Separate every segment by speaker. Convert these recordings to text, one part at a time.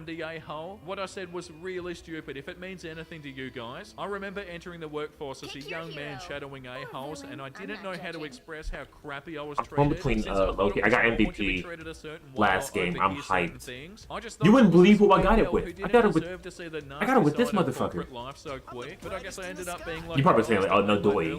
Speaker 1: am the a-hole. What I said was really stupid. If it means anything to you guys, I remember entering the workforce as a young man shadowing a-holes, and I didn't know how to express how crappy I was treated.
Speaker 2: I'm between Loki. I got MVP last game. I'm hyped. You
Speaker 1: wouldn't
Speaker 2: believe who I got it with. I got it with this motherfucker.
Speaker 1: But I guess I ended up being like,
Speaker 2: you probably saying like, oh no, Doi.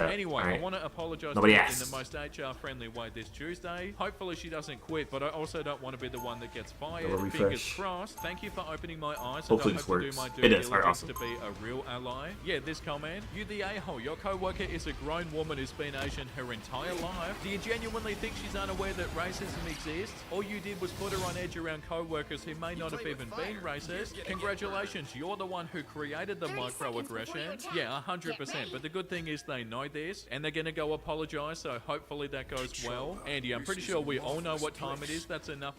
Speaker 1: Anyway, I want to apologize to her in the most HR-friendly way this Tuesday. Hopefully she doesn't quit, but I also don't want to be the one that gets fired. Fingers crossed. Thank you for opening my eyes.
Speaker 2: Hopefully
Speaker 1: and I hope to do my due diligence to be a real ally. Yeah, this comment. You the a-hole. Your co-worker is a grown woman who's been Asian her entire life. Do you genuinely think she's unaware that racism exists? All you did was put her on edge around co-workers who may not have even been racist. Congratulations, you're the one who created the microaggression. Yeah, 100%. But the good thing is they know this, and they're gonna go apologize, so hopefully that goes well. Andy, I'm pretty sure we all know what time it is. That's enough.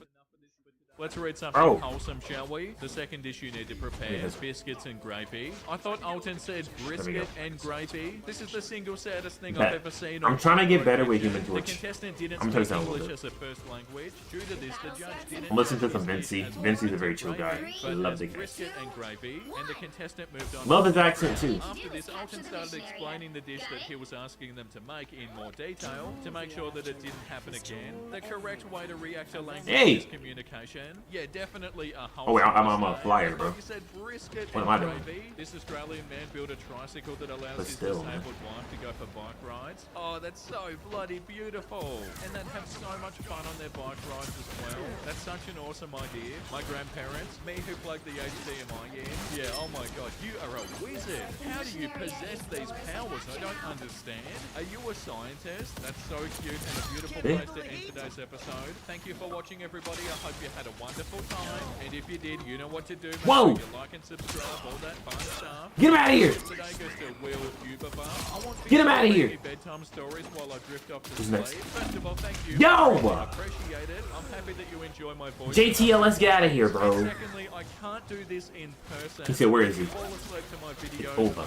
Speaker 1: Let's read something wholesome, shall we? The second dish you need to prepare is biscuits and gravy. I thought Alton said brisket and gravy. This is the single saddest thing I've ever seen.
Speaker 2: I'm trying to get better with Human Torch.
Speaker 1: The contestant didn't speak English as a first language. Due to this, the judge didn't...
Speaker 2: I'm listening to some Vincey. Vincey's a very chill guy. I love the guy.
Speaker 1: Brisket and gravy, and the contestant moved on.
Speaker 2: Love his accent too.
Speaker 1: After this, Alton started explaining the dish that he was asking them to make in more detail to make sure that it didn't happen again. The correct way to react to language is communication. Yeah, definitely.
Speaker 2: Oh wait, I'm a flyer, bro.
Speaker 1: What am I doing? This Australian man built a tricycle that allows his disabled wife to go for bike rides. Oh, that's so bloody beautiful. And they'd have so much fun on their bike rides as well. That's such an awesome idea. My grandparents, me who plugged the HDMI in. Yeah, oh my god, you are a wizard. How do you possess these powers? I don't understand. Are you a scientist? That's so cute and a beautiful place to end today's episode. Thank you for watching, everybody. I hope you had a wonderful time. And if you did, you know what to do. Make sure you like and subscribe, all that fun stuff.
Speaker 2: Get him out of here!
Speaker 1: Today goes to Will Uberbar. I want
Speaker 2: Get him out of here!
Speaker 1: Bedtime stories while I drift off to sleep. First of all, thank you.
Speaker 2: Yo!
Speaker 1: I appreciate it. I'm happy that you enjoy my voice.
Speaker 2: JTLS, get out of here, bro.
Speaker 1: Secondly, I can't do this in person.
Speaker 2: He said, where is he?
Speaker 1: Fall asleep to my videos.
Speaker 2: Over.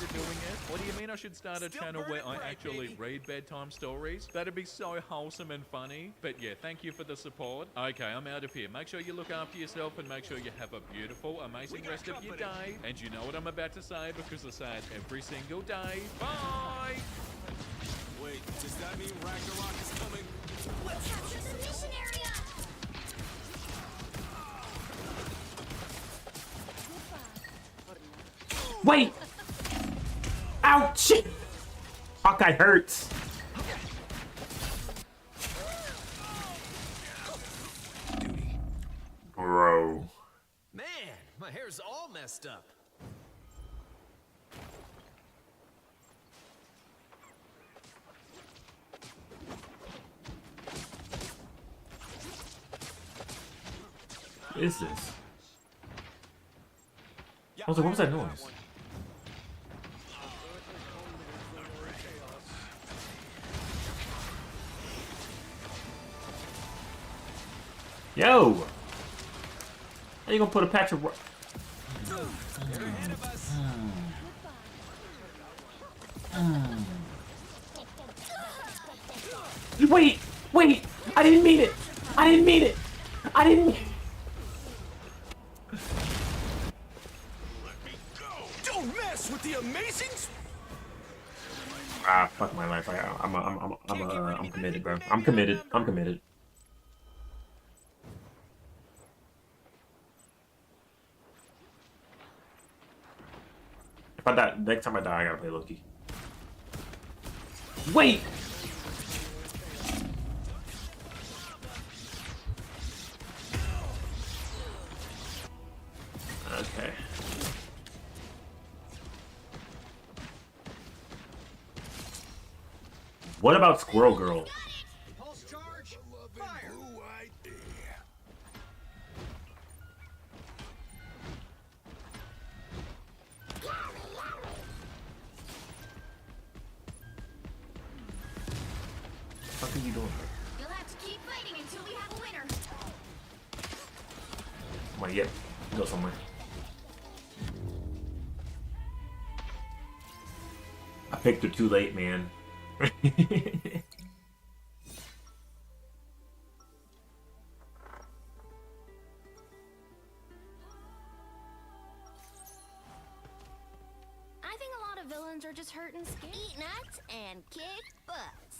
Speaker 1: Doing it. What do you mean I should start a channel where I actually read bedtime stories? That'd be so wholesome and funny. But yeah, thank you for the support. Okay, I'm out of here. Make sure you look after yourself and make sure you have a beautiful, amazing rest of your day. And you know what I'm about to say because I say it every single day. Bye!
Speaker 3: Wait, does that mean Ragnarok is coming?
Speaker 4: We'll capture the mission area!
Speaker 2: Wait! Ouch! Hawkeye hurts. Bro.
Speaker 3: Man, my hair's all messed up.
Speaker 2: What is this? I was like, what was that noise? Yo! How you gonna put a patch of... Wait! Wait! I didn't mean it! I didn't mean it! I didn't mean it!
Speaker 3: Let me go! Don't mess with the amazing...
Speaker 2: Ah, fuck my life. I'm committed, bro. I'm committed. I'm committed. If I die, next time I die, I gotta play Loki. Wait! Okay. What about Squirrel Girl?
Speaker 3: Pulse charge, fire!
Speaker 2: What are you doing?
Speaker 4: You'll have to keep fighting until we have a winner.
Speaker 2: Come on, yep. Go somewhere. I picked her too late, man.
Speaker 4: villains are just hurt and scared. Eat nuts and kick butts.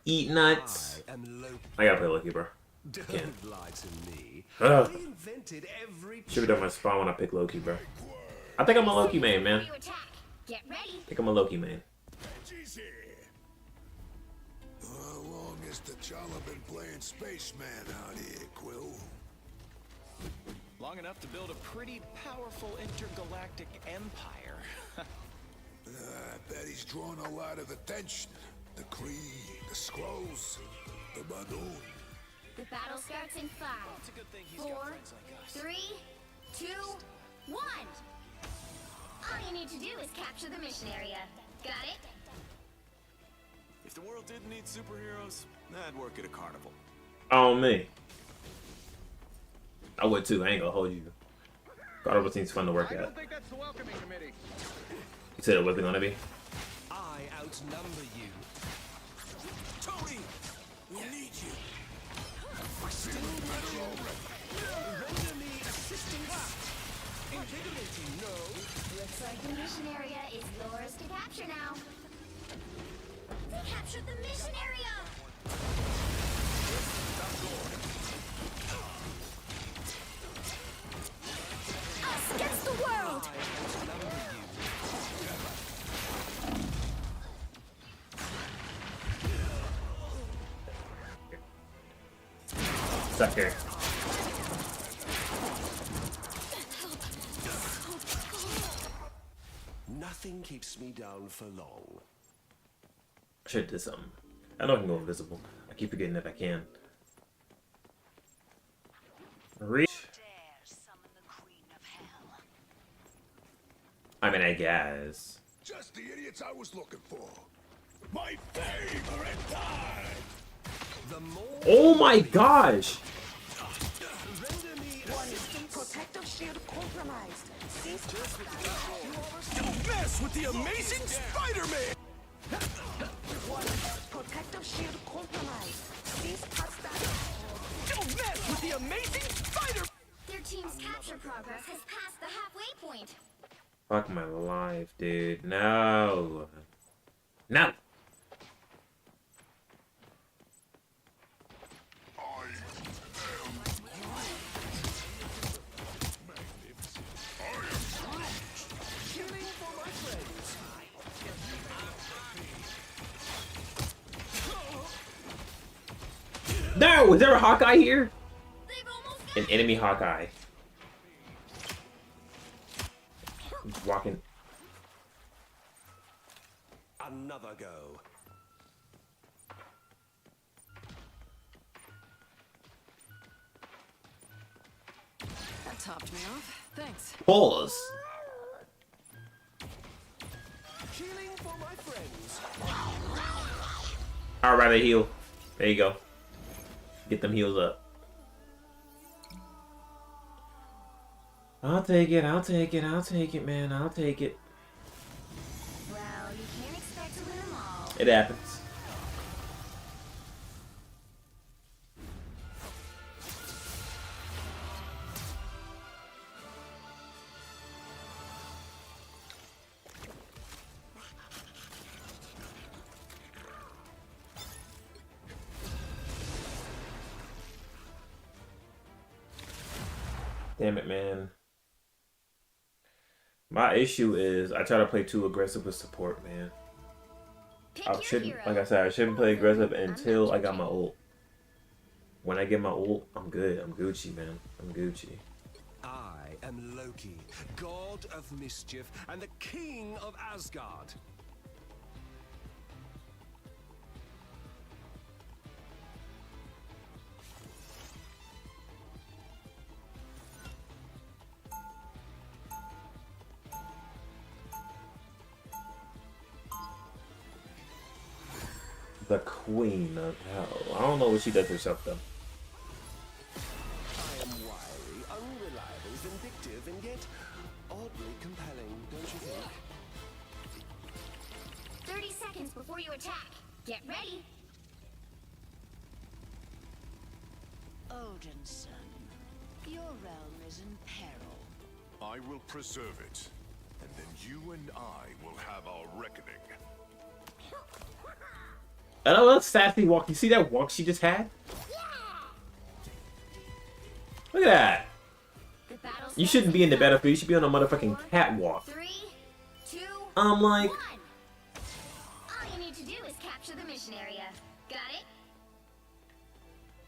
Speaker 2: Eat nuts.
Speaker 3: I am Loki.
Speaker 2: I gotta play Loki, bro.
Speaker 3: Don't lie to me.
Speaker 2: Ugh.
Speaker 3: I invented every.
Speaker 2: Should have done my spawn when I picked Loki, bro. I think I'm a Loki main, man.
Speaker 4: You attack. Get ready.
Speaker 2: I think I'm a Loki main.
Speaker 5: How long has T'Challa been playing spaceman out here, Quill?
Speaker 6: Long enough to build a pretty powerful intergalactic empire.
Speaker 5: I bet he's drawn a lot of attention. The Kree, the Skrulls, the Badoon.
Speaker 4: The battle starts in 5,
Speaker 6: It's a good thing he's got
Speaker 4: 4,
Speaker 6: friends like us.
Speaker 4: 3, 2, 1. All you need to do is capture the mission area. Got it?
Speaker 3: If the world didn't need superheroes, I'd work at a carnival.
Speaker 2: On me. I would too. I ain't gonna hold you. Carnival seems fun to work at.
Speaker 7: think that's the welcoming committee.
Speaker 2: You said it wasn't gonna be.
Speaker 3: I outnumber you. Tony, we need you. Still better already. Render me assistance. Invigorating, no.
Speaker 4: Looks like the mission area is yours to capture now. They captured the mission area! Us against the world!
Speaker 2: Stuck here.
Speaker 3: Nothing keeps me down for long.
Speaker 2: I should do something. I know I can go invisible. I keep forgetting if I can. Reach. I mean, I guess.
Speaker 5: Just the idiots I was looking for. My favorite time!
Speaker 3: The more
Speaker 2: Oh my gosh!
Speaker 3: render me
Speaker 8: Protective shield compromised. Cease
Speaker 3: Don't mess with the amazing Spider-Man!
Speaker 8: protective shield compromised. Cease hostile.
Speaker 3: Don't mess with the amazing Spider!
Speaker 4: Their team's capture progress has passed the halfway point.
Speaker 2: Fuck my life, dude. No. No. No! Is there a Hawkeye here?
Speaker 4: They've almost
Speaker 2: An enemy Hawkeye. He's walking.
Speaker 3: Another go.
Speaker 8: That topped me off. Thanks.
Speaker 2: Pause.
Speaker 3: Healing for my friends.
Speaker 2: I'd rather heal. There you go. Get them heals up. I'll take it, I'll take it, I'll take it, man. I'll take it.
Speaker 4: Well, you can't expect to win them all.
Speaker 2: It happens. Damn it, man. My issue is I try to play too aggressive with support, man.
Speaker 4: Pick
Speaker 2: I
Speaker 4: your
Speaker 2: shouldn't,
Speaker 4: hero.
Speaker 2: like I said, I shouldn't play aggressive
Speaker 4: I'm
Speaker 2: until
Speaker 4: not
Speaker 2: I got my
Speaker 4: judging.
Speaker 2: ult. When I get my ult, I'm good. I'm Gucci, man. I'm Gucci.
Speaker 3: I am Loki, god of mischief and the king of Asgard.
Speaker 2: The Queen of Hell. I don't know what she does herself, though.
Speaker 3: I am wiry, unreliable, vindictive, and yet oddly compelling, don't you think?
Speaker 4: 30 seconds before you attack. Get ready.
Speaker 9: Odinson, your realm is in peril.
Speaker 5: I will preserve it. And Then you and I will have our reckoning.
Speaker 2: I don't know, sassy walk. You see that walk she just had? Look at that.
Speaker 4: The battle
Speaker 2: You shouldn't be in the battlefield. You should be on a motherfucking catwalk.
Speaker 4: 3, 2,
Speaker 2: I'm like,
Speaker 4: 1. All you need to do is capture the mission area. Got it?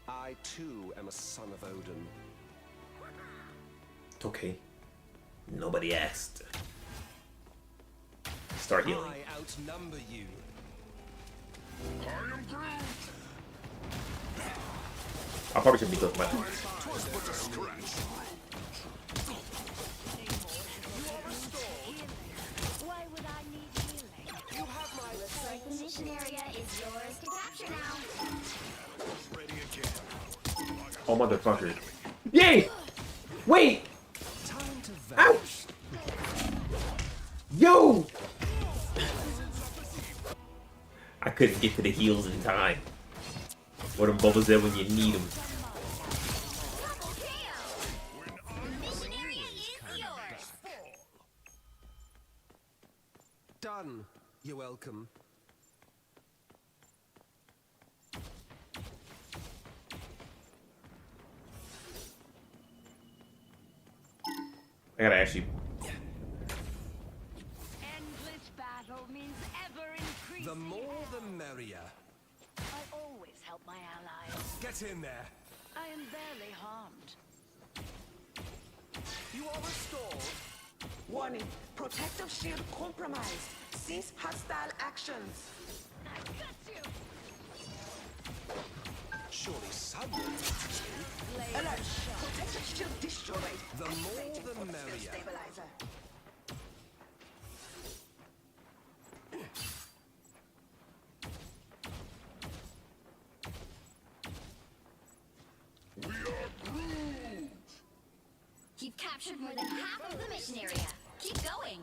Speaker 3: I too am a son of Odin.
Speaker 2: it's okay. Nobody asked. Start healing.
Speaker 3: I outnumber you.
Speaker 2: I probably shouldn't be close to my.
Speaker 8: Why would I need healing?
Speaker 4: Looks like the mission area is yours to capture now.
Speaker 2: Oh, motherfucker. Yay! Wait!
Speaker 3: Time to
Speaker 2: Ouch!
Speaker 3: vanish.
Speaker 2: Yo! I couldn't get to the heals in time. Where them bubbles there when you need them.
Speaker 4: Double KO. The mission area is yours.
Speaker 3: Done. You're welcome.
Speaker 2: I gotta actually.
Speaker 8: Endless battle means ever increasing.
Speaker 3: The more the merrier.
Speaker 8: I always help my allies.
Speaker 3: Get in there.
Speaker 8: I am barely harmed.
Speaker 3: You are restored.
Speaker 8: Warning. Protective shield compromised. Cease hostile actions. I got you.
Speaker 3: Surely someone.
Speaker 8: Alert. Protective shield destroyed.
Speaker 3: The more
Speaker 8: Activating
Speaker 3: the
Speaker 8: force field
Speaker 3: merrier.
Speaker 8: stabilizer.
Speaker 4: You've captured more than half of the mission area. Keep going.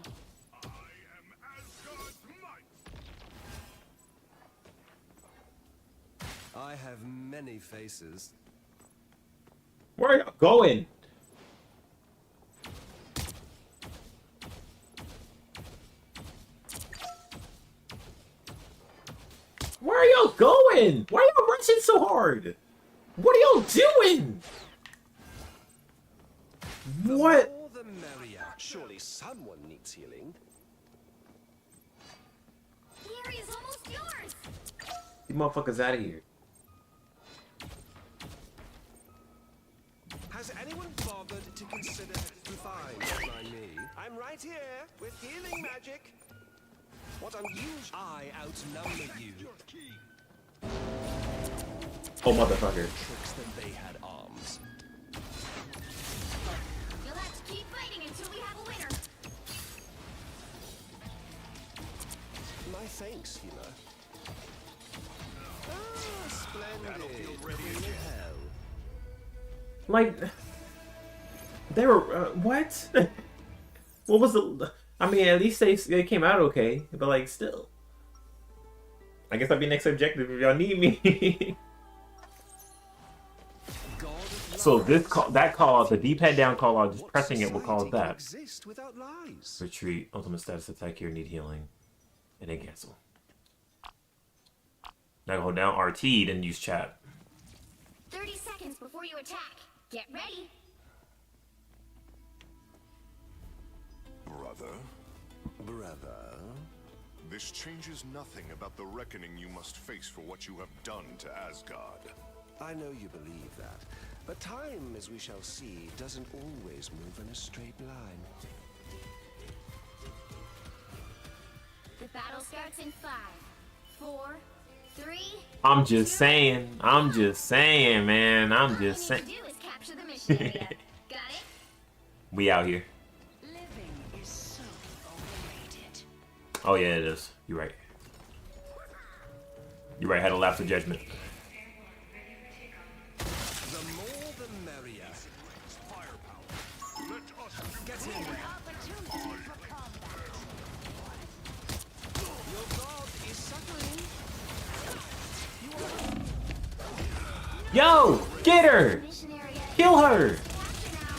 Speaker 3: I have many faces.
Speaker 2: Where are y'all going? Where are y'all going? Why are y'all rushing so hard? What are y'all doing?
Speaker 3: The
Speaker 2: What?
Speaker 3: more the merrier. Surely someone needs healing.
Speaker 4: The area's almost yours.
Speaker 2: These motherfuckers out of here.
Speaker 3: Has anyone bothered to consider? Fine, don't mind me. I'm right here with healing magic. What unusual? I outnumber you.
Speaker 2: Oh, motherfucker.
Speaker 3: Tricks that they had arms.
Speaker 4: You'll have to keep fighting until we have a winner.
Speaker 3: My thanks, healer. Ah, splendid. Ready to hell.
Speaker 2: Like, they were, what? What was the, I mean, at least they came out okay, but like, still. I guess I'll be next objective if y'all need me.
Speaker 3: God of
Speaker 2: So
Speaker 3: lies.
Speaker 2: this call, that call, the D-pad down call out, just
Speaker 3: What
Speaker 2: pressing it will call it
Speaker 3: society can
Speaker 2: that.
Speaker 3: exist without lies?
Speaker 2: Retreat, ultimate status attack here, need healing. And then cancel. Now hold down RT, then use chat.
Speaker 4: 30 seconds before you attack. Get ready.
Speaker 5: Brother,
Speaker 3: Brother.
Speaker 5: this changes nothing about the reckoning you must face for what you have done to Asgard.
Speaker 3: I know you believe that, but time, as we shall see, doesn't always move in a straight line.
Speaker 4: The battle starts in 5, 4, 3.
Speaker 2: I'm just saying, man. I'm just saying.
Speaker 4: All you need to do is capture the mission area. Got it?
Speaker 2: We out here.
Speaker 8: Living is so overrated.
Speaker 2: Oh yeah, it is. You're right. You're right, I had a lapse of judgment.
Speaker 3: The more the merrier. Get in there.
Speaker 8: Opportunity for combat.
Speaker 3: Your god is suffering.
Speaker 2: Yo! Get her!
Speaker 4: Mission area
Speaker 2: Kill her!
Speaker 4: capture now.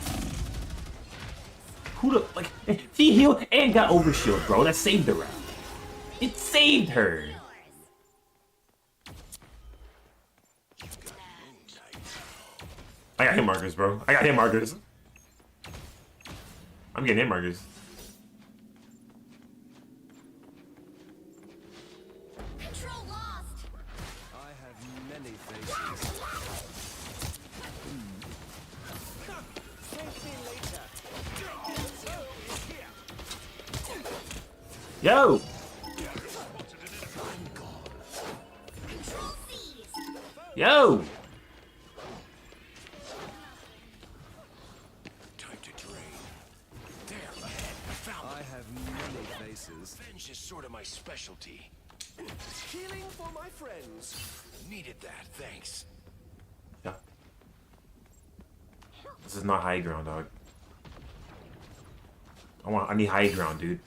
Speaker 2: Who the like? She healed and got overshield, bro. That saved her round. It saved her. I got hit markers, bro. I got hit markers. I'm getting hit markers.
Speaker 4: Control lost.
Speaker 3: I have many faces. Thank me later. Foe is here.
Speaker 2: Yo!
Speaker 4: Control seized.
Speaker 2: Yo!
Speaker 5: Time to drain. There,
Speaker 3: I have many faces.
Speaker 5: revenge is sort of my specialty.
Speaker 3: Healing for my friends.
Speaker 5: Needed that, thanks.
Speaker 2: Yeah. This is not high ground, dog. I need high ground, dude.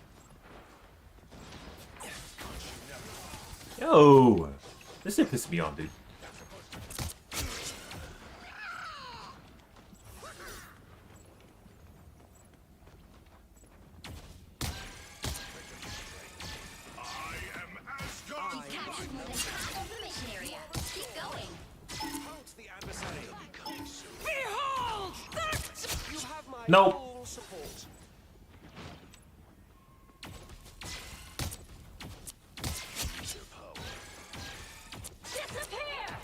Speaker 2: Yo! This shit pissed me off, dude.
Speaker 4: You've captured more than half of the mission area. Keep going.
Speaker 3: Halt the adversary.
Speaker 8: Behold!
Speaker 3: You have my
Speaker 2: Nope.
Speaker 3: full support.
Speaker 8: Disappear!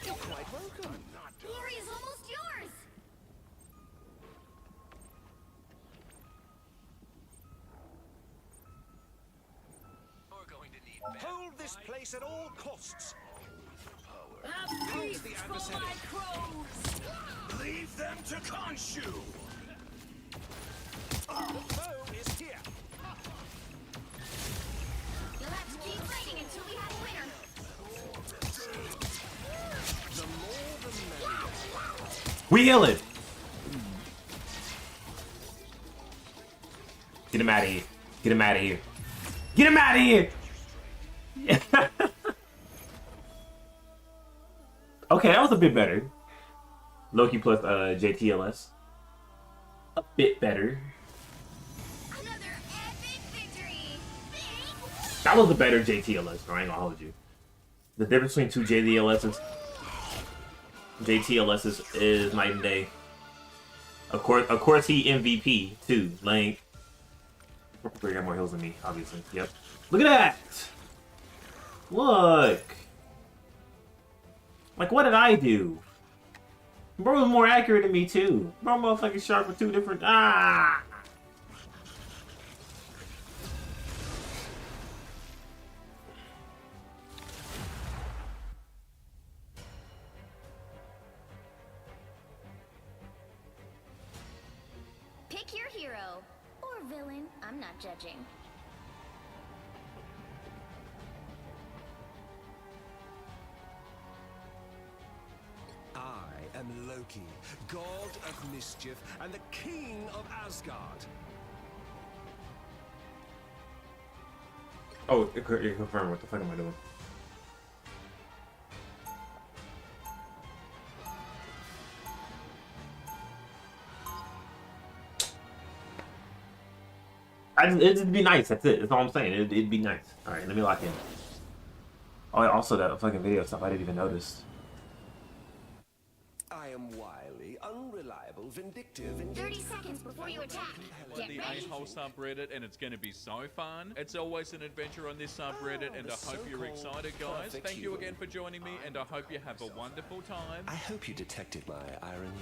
Speaker 3: You're quite welcome.
Speaker 4: Glory is almost yours.
Speaker 5: We're going to need
Speaker 3: Hold this place at all costs.
Speaker 8: A feast
Speaker 3: the
Speaker 8: for
Speaker 3: adversary.
Speaker 8: my crows!
Speaker 5: leave them to Khonshu.
Speaker 3: The foe is here.
Speaker 4: You'll have to keep fighting until we have a winner.
Speaker 3: The more the merrier.
Speaker 2: We heal it! Get him out of here. Get him out of here. Get him out of here! Okay, that was a bit better. Loki plus JTLS. A bit better.
Speaker 4: Another epic victory. Big
Speaker 2: That was a better JTLS, bro. I ain't gonna hold you. The difference between two JTLSs is night and day. Of course, he MVP too. Like, he got more heals than me, obviously. Yep. Look at that. Look. Like, what did I do? Bro was more accurate than me too. Bro, motherfucking sharp with two different. Ah.
Speaker 4: Pick your hero or villain. I'm not judging.
Speaker 3: I am Loki, god of mischief and the king of Asgard.
Speaker 2: Oh, confirm. What the fuck am I doing? It'd be nice. That's it. That's all I'm saying. It'd be nice. All right, let me lock in. Oh, yeah, also that fucking video stuff I didn't even notice.
Speaker 3: I am wily, unreliable, vindictive, and
Speaker 4: 30 seconds before you attack. Get
Speaker 1: The
Speaker 4: ready.
Speaker 1: A-hole subreddit, and it's going to be so fun. It's always an adventure on this subreddit, and
Speaker 3: the
Speaker 1: I hope you're
Speaker 3: so-called
Speaker 1: excited, guys.
Speaker 3: perfect
Speaker 1: Thank you
Speaker 3: human.
Speaker 1: again for joining me, and I hope you have a wonderful time.
Speaker 3: I hope you detected my irony.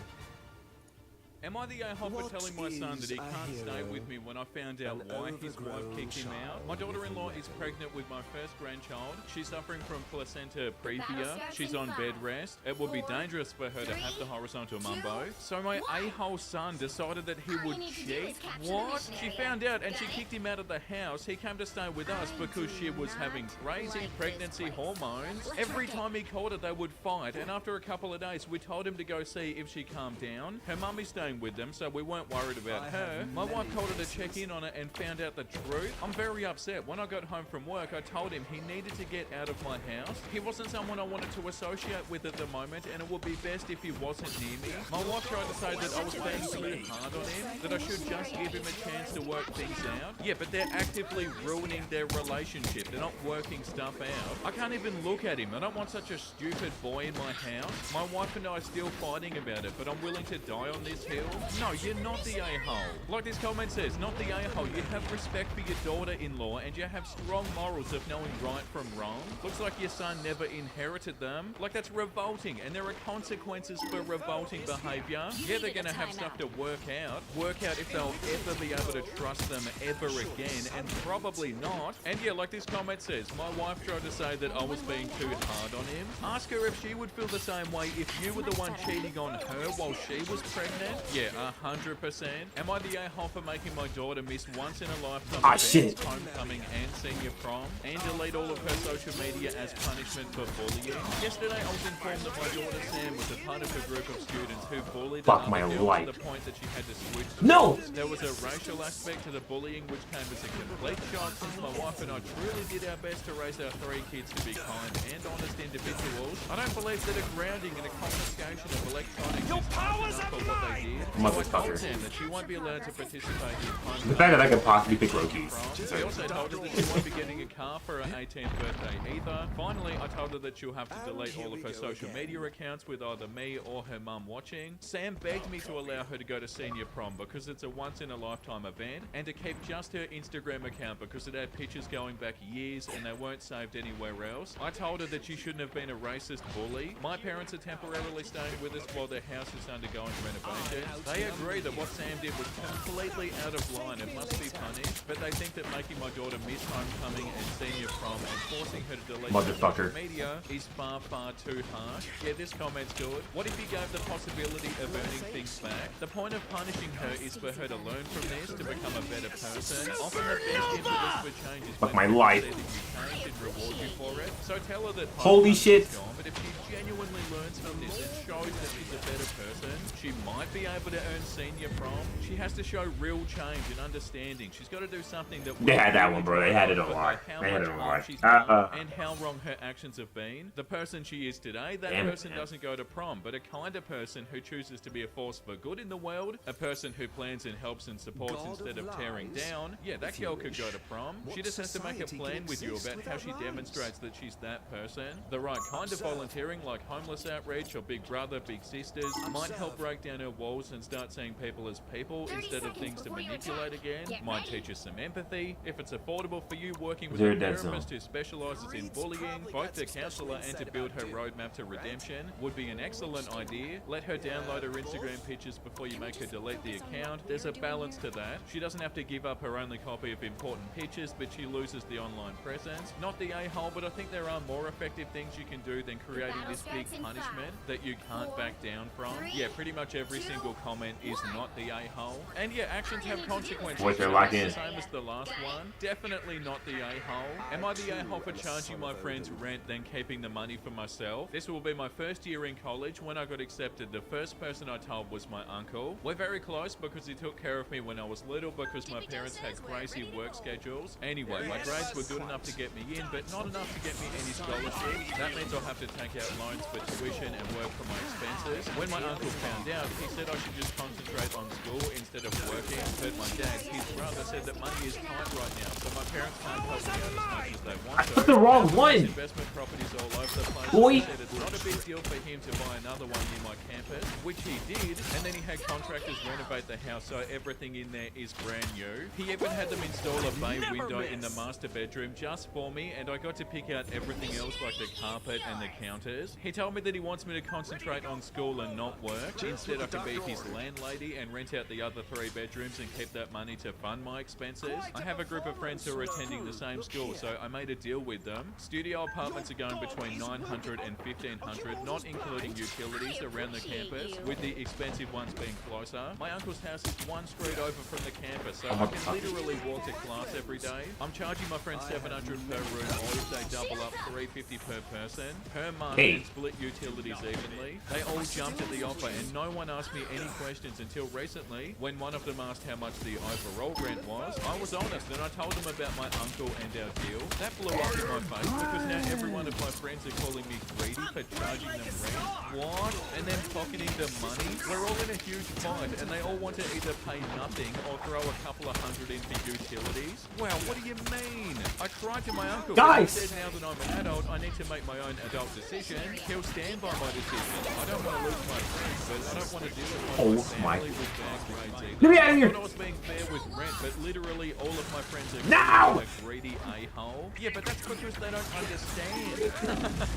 Speaker 1: Am I the a-hole for
Speaker 3: What
Speaker 1: telling my son that he
Speaker 3: is a
Speaker 1: can't stay
Speaker 3: hero?
Speaker 1: with me when I found out
Speaker 3: An
Speaker 1: why his wife
Speaker 3: overgrown
Speaker 1: kicked him out?
Speaker 3: child
Speaker 1: My daughter-in-law
Speaker 3: with
Speaker 1: is pregnant with my first grandchild. She's suffering from placenta previa.
Speaker 4: starts
Speaker 1: She's
Speaker 4: in
Speaker 1: on bed
Speaker 4: 5,
Speaker 1: rest. It would be
Speaker 4: 4,
Speaker 1: dangerous for her to have the
Speaker 4: 3,
Speaker 1: horizontal
Speaker 4: 2,
Speaker 1: mumbo. So my
Speaker 4: 1.
Speaker 1: a-hole son decided that he
Speaker 4: All you
Speaker 1: would
Speaker 4: need to do
Speaker 1: cheat.
Speaker 4: is capture the
Speaker 1: What?
Speaker 4: mission
Speaker 1: She
Speaker 4: area.
Speaker 1: found out and she
Speaker 4: Got it?
Speaker 1: kicked him out of the house. He came to stay with us
Speaker 4: I
Speaker 1: because she
Speaker 4: do
Speaker 1: was having
Speaker 4: not
Speaker 1: crazy
Speaker 4: like this
Speaker 1: pregnancy
Speaker 4: place.
Speaker 1: hormones.
Speaker 4: Let's
Speaker 1: Every
Speaker 4: rock it.
Speaker 1: time he called her, they would fight. And after a couple of days, we told him to go see if she calmed down. Her mummy's staying been with them, so we weren't worried about her. My wife told her to check in on it and found out the truth. I'm very upset. When I got home from work, I told him he needed to get out of my house. He wasn't someone I wanted to associate with at the moment, and it would be best if he wasn't near me. My wife tried to say that I was being too hard on him, that I should just give him a chance to work things out. Yeah, but they're actively ruining their relationship. They're not working stuff out. I can't even look at him. I don't want such a stupid boy in my house. My wife and I are still fighting about it, but I'm willing to die on this hill. No, you're not the a-hole. Like this comment says, not the a-hole. You have respect for your daughter-in-law, and you have strong morals of knowing right from wrong. Looks like your son never inherited them. Like, that's revolting, and there are consequences for revolting behavior. Yeah, they're gonna have stuff to work out if they'll ever be able to trust them ever again, and probably not. And yeah, like this comment says, my wife tried to say that I was being too hard on him. Ask her if she would feel the same way if you were the one cheating on her while she was pregnant. Yeah, 100%. Am I the a-hole for making my daughter miss once in a lifetime events, homecoming and senior prom, and delete all of her social media as punishment for bullying? Yesterday I was informed that my daughter Sam was a part of a group of students who bullied
Speaker 2: Fuck my
Speaker 1: another girl
Speaker 2: life.
Speaker 1: to the point that she had to switch
Speaker 2: No!
Speaker 1: schools. There was a racial aspect to the bullying which came as a complete shock, since my wife and I truly did our best to raise our 3 kids to be kind and honest individuals. I don't believe that a grounding and a confiscation of electronics is hard enough for what they did. So I
Speaker 2: Motherfucker.
Speaker 1: told Sam that she won't be allowed to participate in home
Speaker 2: The fact that I could possibly pick Loki.
Speaker 1: I also told her that she won't be getting a car for her 18th birthday either. Finally, I told her that she'll have to delete all of her social media accounts with either me or her mum watching. Sam begged me to allow her to go to senior prom because it's a once-in-a-lifetime event, and to keep just her Instagram account because it had pictures going back years and they weren't saved anywhere else. I told her that she shouldn't have been a racist bully. My parents are temporarily staying with us while their house is undergoing renovation. They agree that what Sam did was completely out of line and must be punished, but they think that making my daughter miss homecoming and senior prom and forcing her to delete social media is far, far too harsh. Yeah, this comment's good. What if you gave the possibility of earning things back? The point of punishing her is for her to learn from this, to become a better person. Often the best impetus for change is
Speaker 2: Fuck
Speaker 1: when
Speaker 2: my
Speaker 1: people
Speaker 2: life.
Speaker 1: see that you changed and reward you for it. So tell her that
Speaker 2: Holy
Speaker 1: homecoming
Speaker 2: shit.
Speaker 1: is gone, but if she genuinely learns from this and shows that she's a better person, she might be able to earn senior prom. She has to show real change and understanding. She's got to do something that
Speaker 2: They had that
Speaker 1: really
Speaker 2: one, bro. They had it
Speaker 1: drive
Speaker 2: on
Speaker 1: her
Speaker 2: lock.
Speaker 1: by how
Speaker 2: They had it
Speaker 1: much
Speaker 2: on
Speaker 1: harm
Speaker 2: lock.
Speaker 1: she's done and how wrong her actions have been. The person she is today, that
Speaker 2: Damn it,
Speaker 1: person
Speaker 2: man.
Speaker 1: doesn't go to prom, but a kinder person who chooses to be a force for good in the world, a person who plans and helps and supports
Speaker 3: God
Speaker 1: instead
Speaker 3: of
Speaker 1: of tearing
Speaker 3: lies,
Speaker 1: down. Yeah, that girl could go to prom. She
Speaker 3: What
Speaker 1: just has to make a
Speaker 3: society
Speaker 1: plan
Speaker 3: can
Speaker 1: with you
Speaker 3: exist
Speaker 1: about how she
Speaker 3: without lies?
Speaker 1: demonstrates that she's that person. The right kind of volunteering, like homeless outreach or Big Brother, Big Sisters, might help break down her walls and start seeing people as people
Speaker 4: 30
Speaker 1: instead of
Speaker 4: seconds
Speaker 1: things to
Speaker 4: before you
Speaker 1: manipulate
Speaker 4: attack.
Speaker 1: again.
Speaker 4: Get
Speaker 1: Might
Speaker 4: ready.
Speaker 1: teach us some empathy. If it's affordable for you, working with
Speaker 2: Zero
Speaker 1: a
Speaker 2: dead
Speaker 1: therapist
Speaker 2: zone.
Speaker 1: who specializes in bullying, both the counselor and to build her roadmap to redemption would be an excellent idea. Let her download her Instagram pictures before you make her delete the account. There's a balance to that. She doesn't have to give up her only copy of important pictures, but she loses the online presence. Not the a-hole, but I think there are more effective things you can do than creating this big punishment that you can't back down from. Yeah, pretty much every single comment is not the a-hole. And yeah, actions have consequences.
Speaker 2: Boys, they're
Speaker 1: So
Speaker 2: locked
Speaker 1: it's
Speaker 2: in.
Speaker 1: the same as the last one. Definitely not the a-hole. Am I the a-hole for charging my friends rent then keeping the money for myself? This will be my first year in college. When I got accepted, the first person I told was my uncle. We're very close because he took care of me when I was little because my parents had crazy work schedules. Anyway, my grades were good enough to get me in, but not enough to get me any scholarships. That means I'll have to take out loans for tuition and work for my expenses. When my uncle found out, he said I should just concentrate on school instead of working. But my dad, his brother, said that money is tight right now, so my parents can't help me out as much as they want
Speaker 2: I
Speaker 1: to.
Speaker 2: put the wrong one.
Speaker 1: Investment properties all over the place.
Speaker 2: Boy.
Speaker 1: He said it's not a big deal for him to buy another one near my campus, which he did, and then he had contractors renovate the house so everything in there is brand new. He even had them install a bay window in the master bedroom just for me, and I got to pick out everything else like the carpet and the counters. He told me that he wants me to concentrate on school and not work. Instead I can be his landlady and rent out the other 3 bedrooms and keep that money to fund my expenses. I have a group of friends who are attending the same school, so I made a deal with them. Studio apartments are going between $900 and $1,500, not including utilities around the campus, with the expensive ones being closer. My uncle's house is 1 street over from the campus, so I can literally walk to class every day. I'm charging my friends $700 per room, or if they double up, $350 per person, per month,
Speaker 2: Hey.
Speaker 1: and split utilities evenly. They all jumped at the offer, and no one asked me any questions until recently, when one of them asked how much the overall rent was. I was honest and I told them about my uncle and our deal. That blew up in my face because now every one of my friends are calling me greedy for charging them rent. What? And then pocketing the money? We're all in a huge fight and they all want to either pay nothing or throw a couple of hundred in for utilities. Wow, what do you mean? I cried to my uncle.
Speaker 2: Guys!
Speaker 1: He said now that I'm an adult, I need to make my own adult decision. He'll stand by my decision. I don't want to lose my friends, but I don't want to deal with my family with bad grades either.
Speaker 2: Get me out of here!
Speaker 1: I thought I was being fair with rent, but literally all of my friends are
Speaker 2: No!
Speaker 1: a greedy a-hole. Yeah, but that's because they don't understand.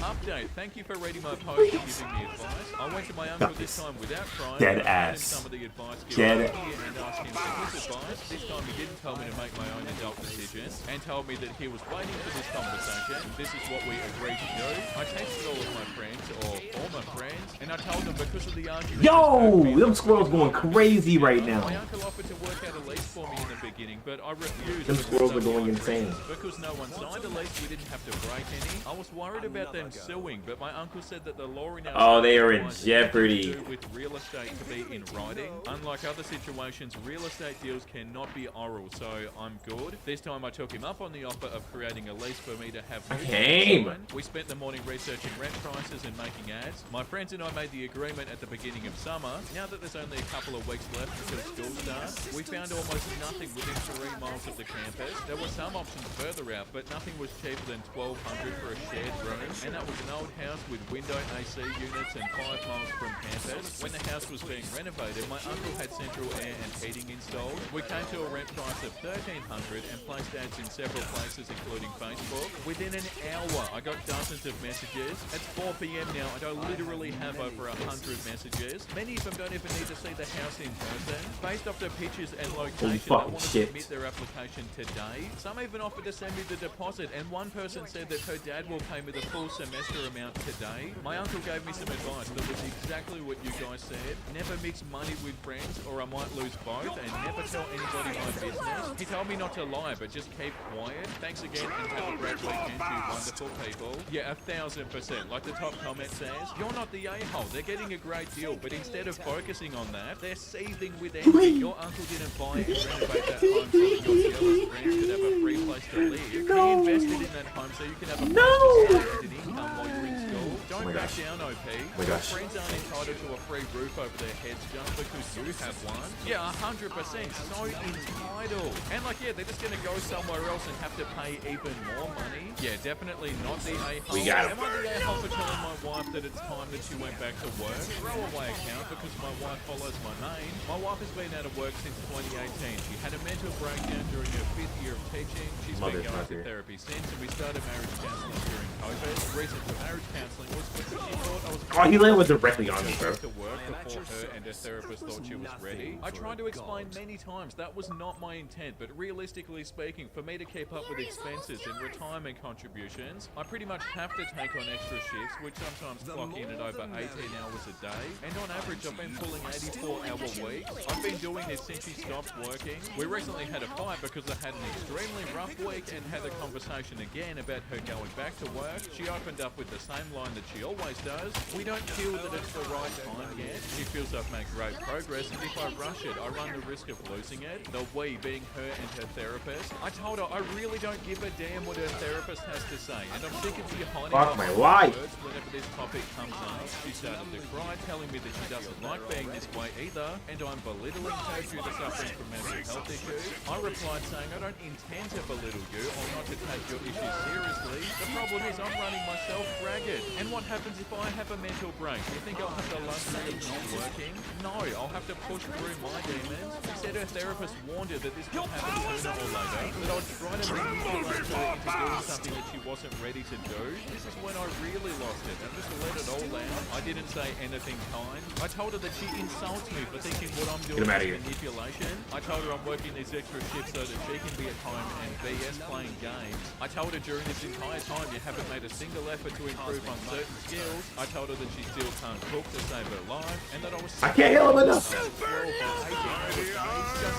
Speaker 1: Update. Thank you for reading my post and giving me advice. I went to my uncle this time without crying.
Speaker 2: Dead
Speaker 1: I
Speaker 2: ass.
Speaker 1: some of the advice
Speaker 2: Dead.
Speaker 1: and asked him for his advice. This time he didn't tell me to make my own adult decision and told me that he was waiting for this conversation. This is what we agreed to do. I texted all of my friends, or former friends, and I told them because of the argument.
Speaker 2: Yo, them squirrels going crazy right now.
Speaker 1: My uncle offered to work out a lease for me in the beginning, but I refused.
Speaker 2: Them
Speaker 1: because
Speaker 2: squirrels
Speaker 1: no
Speaker 2: are going
Speaker 1: one
Speaker 2: insane.
Speaker 1: agreed. Because no one signed a lease, we didn't have to break any. I was worried about them suing, but my uncle said that the law in our
Speaker 2: Oh, they
Speaker 1: state
Speaker 2: are in
Speaker 1: requires
Speaker 2: jeopardy.
Speaker 1: anything to do with real estate to be in writing. Unlike other situations, real estate deals cannot be oral, so I'm good. This time I took him up on the offer of creating a lease for me to have.
Speaker 2: came.
Speaker 1: We spent the morning researching rent prices and making ads. My friends and I made the agreement at the beginning of summer. Now that there's only a couple of weeks left until school starts, we found almost nothing within 3 miles of the campus. There were some options further out, but nothing was cheaper than $1,200 for a shared room, and that was an old house with window AC units and 5 miles from campus. When the house was being renovated, my uncle had central air and heating installed. We came to a rent price of $1,300 and placed ads in several places, including Facebook. Within an hour, I got dozens of messages. It's 4 p.m. now, and I literally have over 100 messages. Many of them don't even need to see the house in person. Based off the pictures and location, they
Speaker 2: fucking
Speaker 1: wanted to
Speaker 2: shit.
Speaker 1: submit their application today. Some even offered to send me the deposit, and one person said that her dad will pay me the full semester amount today. My uncle gave me some advice that was exactly what you guys said. Never mix money with friends, or I might lose both, and never tell anybody my business. He told me not to lie, but just keep quiet. Thanks again, and have a great weekend, you wonderful people. Yeah, 1000%. Like the top comment says, you're not the a-hole. They're getting a great deal, but instead of focusing on that, they're seething with envy. Your uncle didn't buy and renovate that home so that your jealous friends could have a free place to live. He invested in that home so you can have a consistent income while you're in school. Don't back down, OP. Your friends aren't entitled to a free roof over their heads just because you have one. Yeah, 100%. So entitled. And like, yeah, they're just gonna go somewhere else and have to pay even more money. Yeah, definitely not the a-hole.
Speaker 2: We got
Speaker 1: Am I the a-hole for telling my wife that it's time that she went back to work? Throwaway account because my wife follows my name. My wife has been out of work since 2018. She had a mental breakdown during her 5th year of teaching. She's been going to therapy since, and we started marriage counseling during COVID. The reason for marriage counseling was because she thought I was
Speaker 2: Oh, he landed directly on me, bro.
Speaker 1: to work before her and her therapist thought she was ready. I tried to explain many times that was not my intent, but realistically speaking, for me to keep up with expenses and retirement contributions, I pretty much have to take on extra shifts, which sometimes clock in at over 18 hours a day. And on average, I've been pulling 84-hour weeks. I've been doing this since she stopped working. We recently had a fight because I had an extremely rough week and had a conversation again about her going back to work. She opened up with the same line that she always does. We don't feel that it's the right time yet. She feels I've made great progress, and if I rush it, I run the risk of losing it. The we being her and her therapist. I told her I really don't give a damn what her therapist has to say, and I'm sick of you hiding
Speaker 2: Fuck
Speaker 1: behind
Speaker 2: my life.
Speaker 1: words whenever this topic comes up. She started to cry, telling me that she doesn't like being this way either, and I'm belittling her due to suffering from mental health issues. I replied saying I don't intend to belittle you or not to take your issues seriously. The problem is I'm running myself ragged. And what happens if I have a mental break? You think I'll have the luxury of not working? No, I'll have to push through my demons. She said her therapist warned her that this would happen sooner or later, that I'd try to manipulate her into doing something that she wasn't ready to do. This is when I really lost it and just let it all out. I didn't say anything kind. I told her that she insults me for thinking what I'm doing is manipulation. I told her I'm working these extra shifts so that she can be at home and BS playing games. I told her during this entire time you haven't made a single effort to improve on certain skills. I told her that she still can't cook to save her life and that I was
Speaker 2: I can't heal him enough.
Speaker 1: just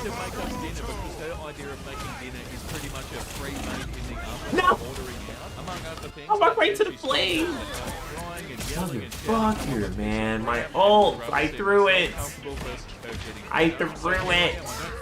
Speaker 1: to make us dinner because her idea of making dinner is pretty much a pre-made in the oven
Speaker 2: No!
Speaker 1: ordering out, among other things.
Speaker 2: I walked right to the
Speaker 1: She's
Speaker 2: flame.
Speaker 1: crying and yelling and shouting.
Speaker 2: Motherfucker, man. My ult. I threw it. I threw it.
Speaker 1: I don't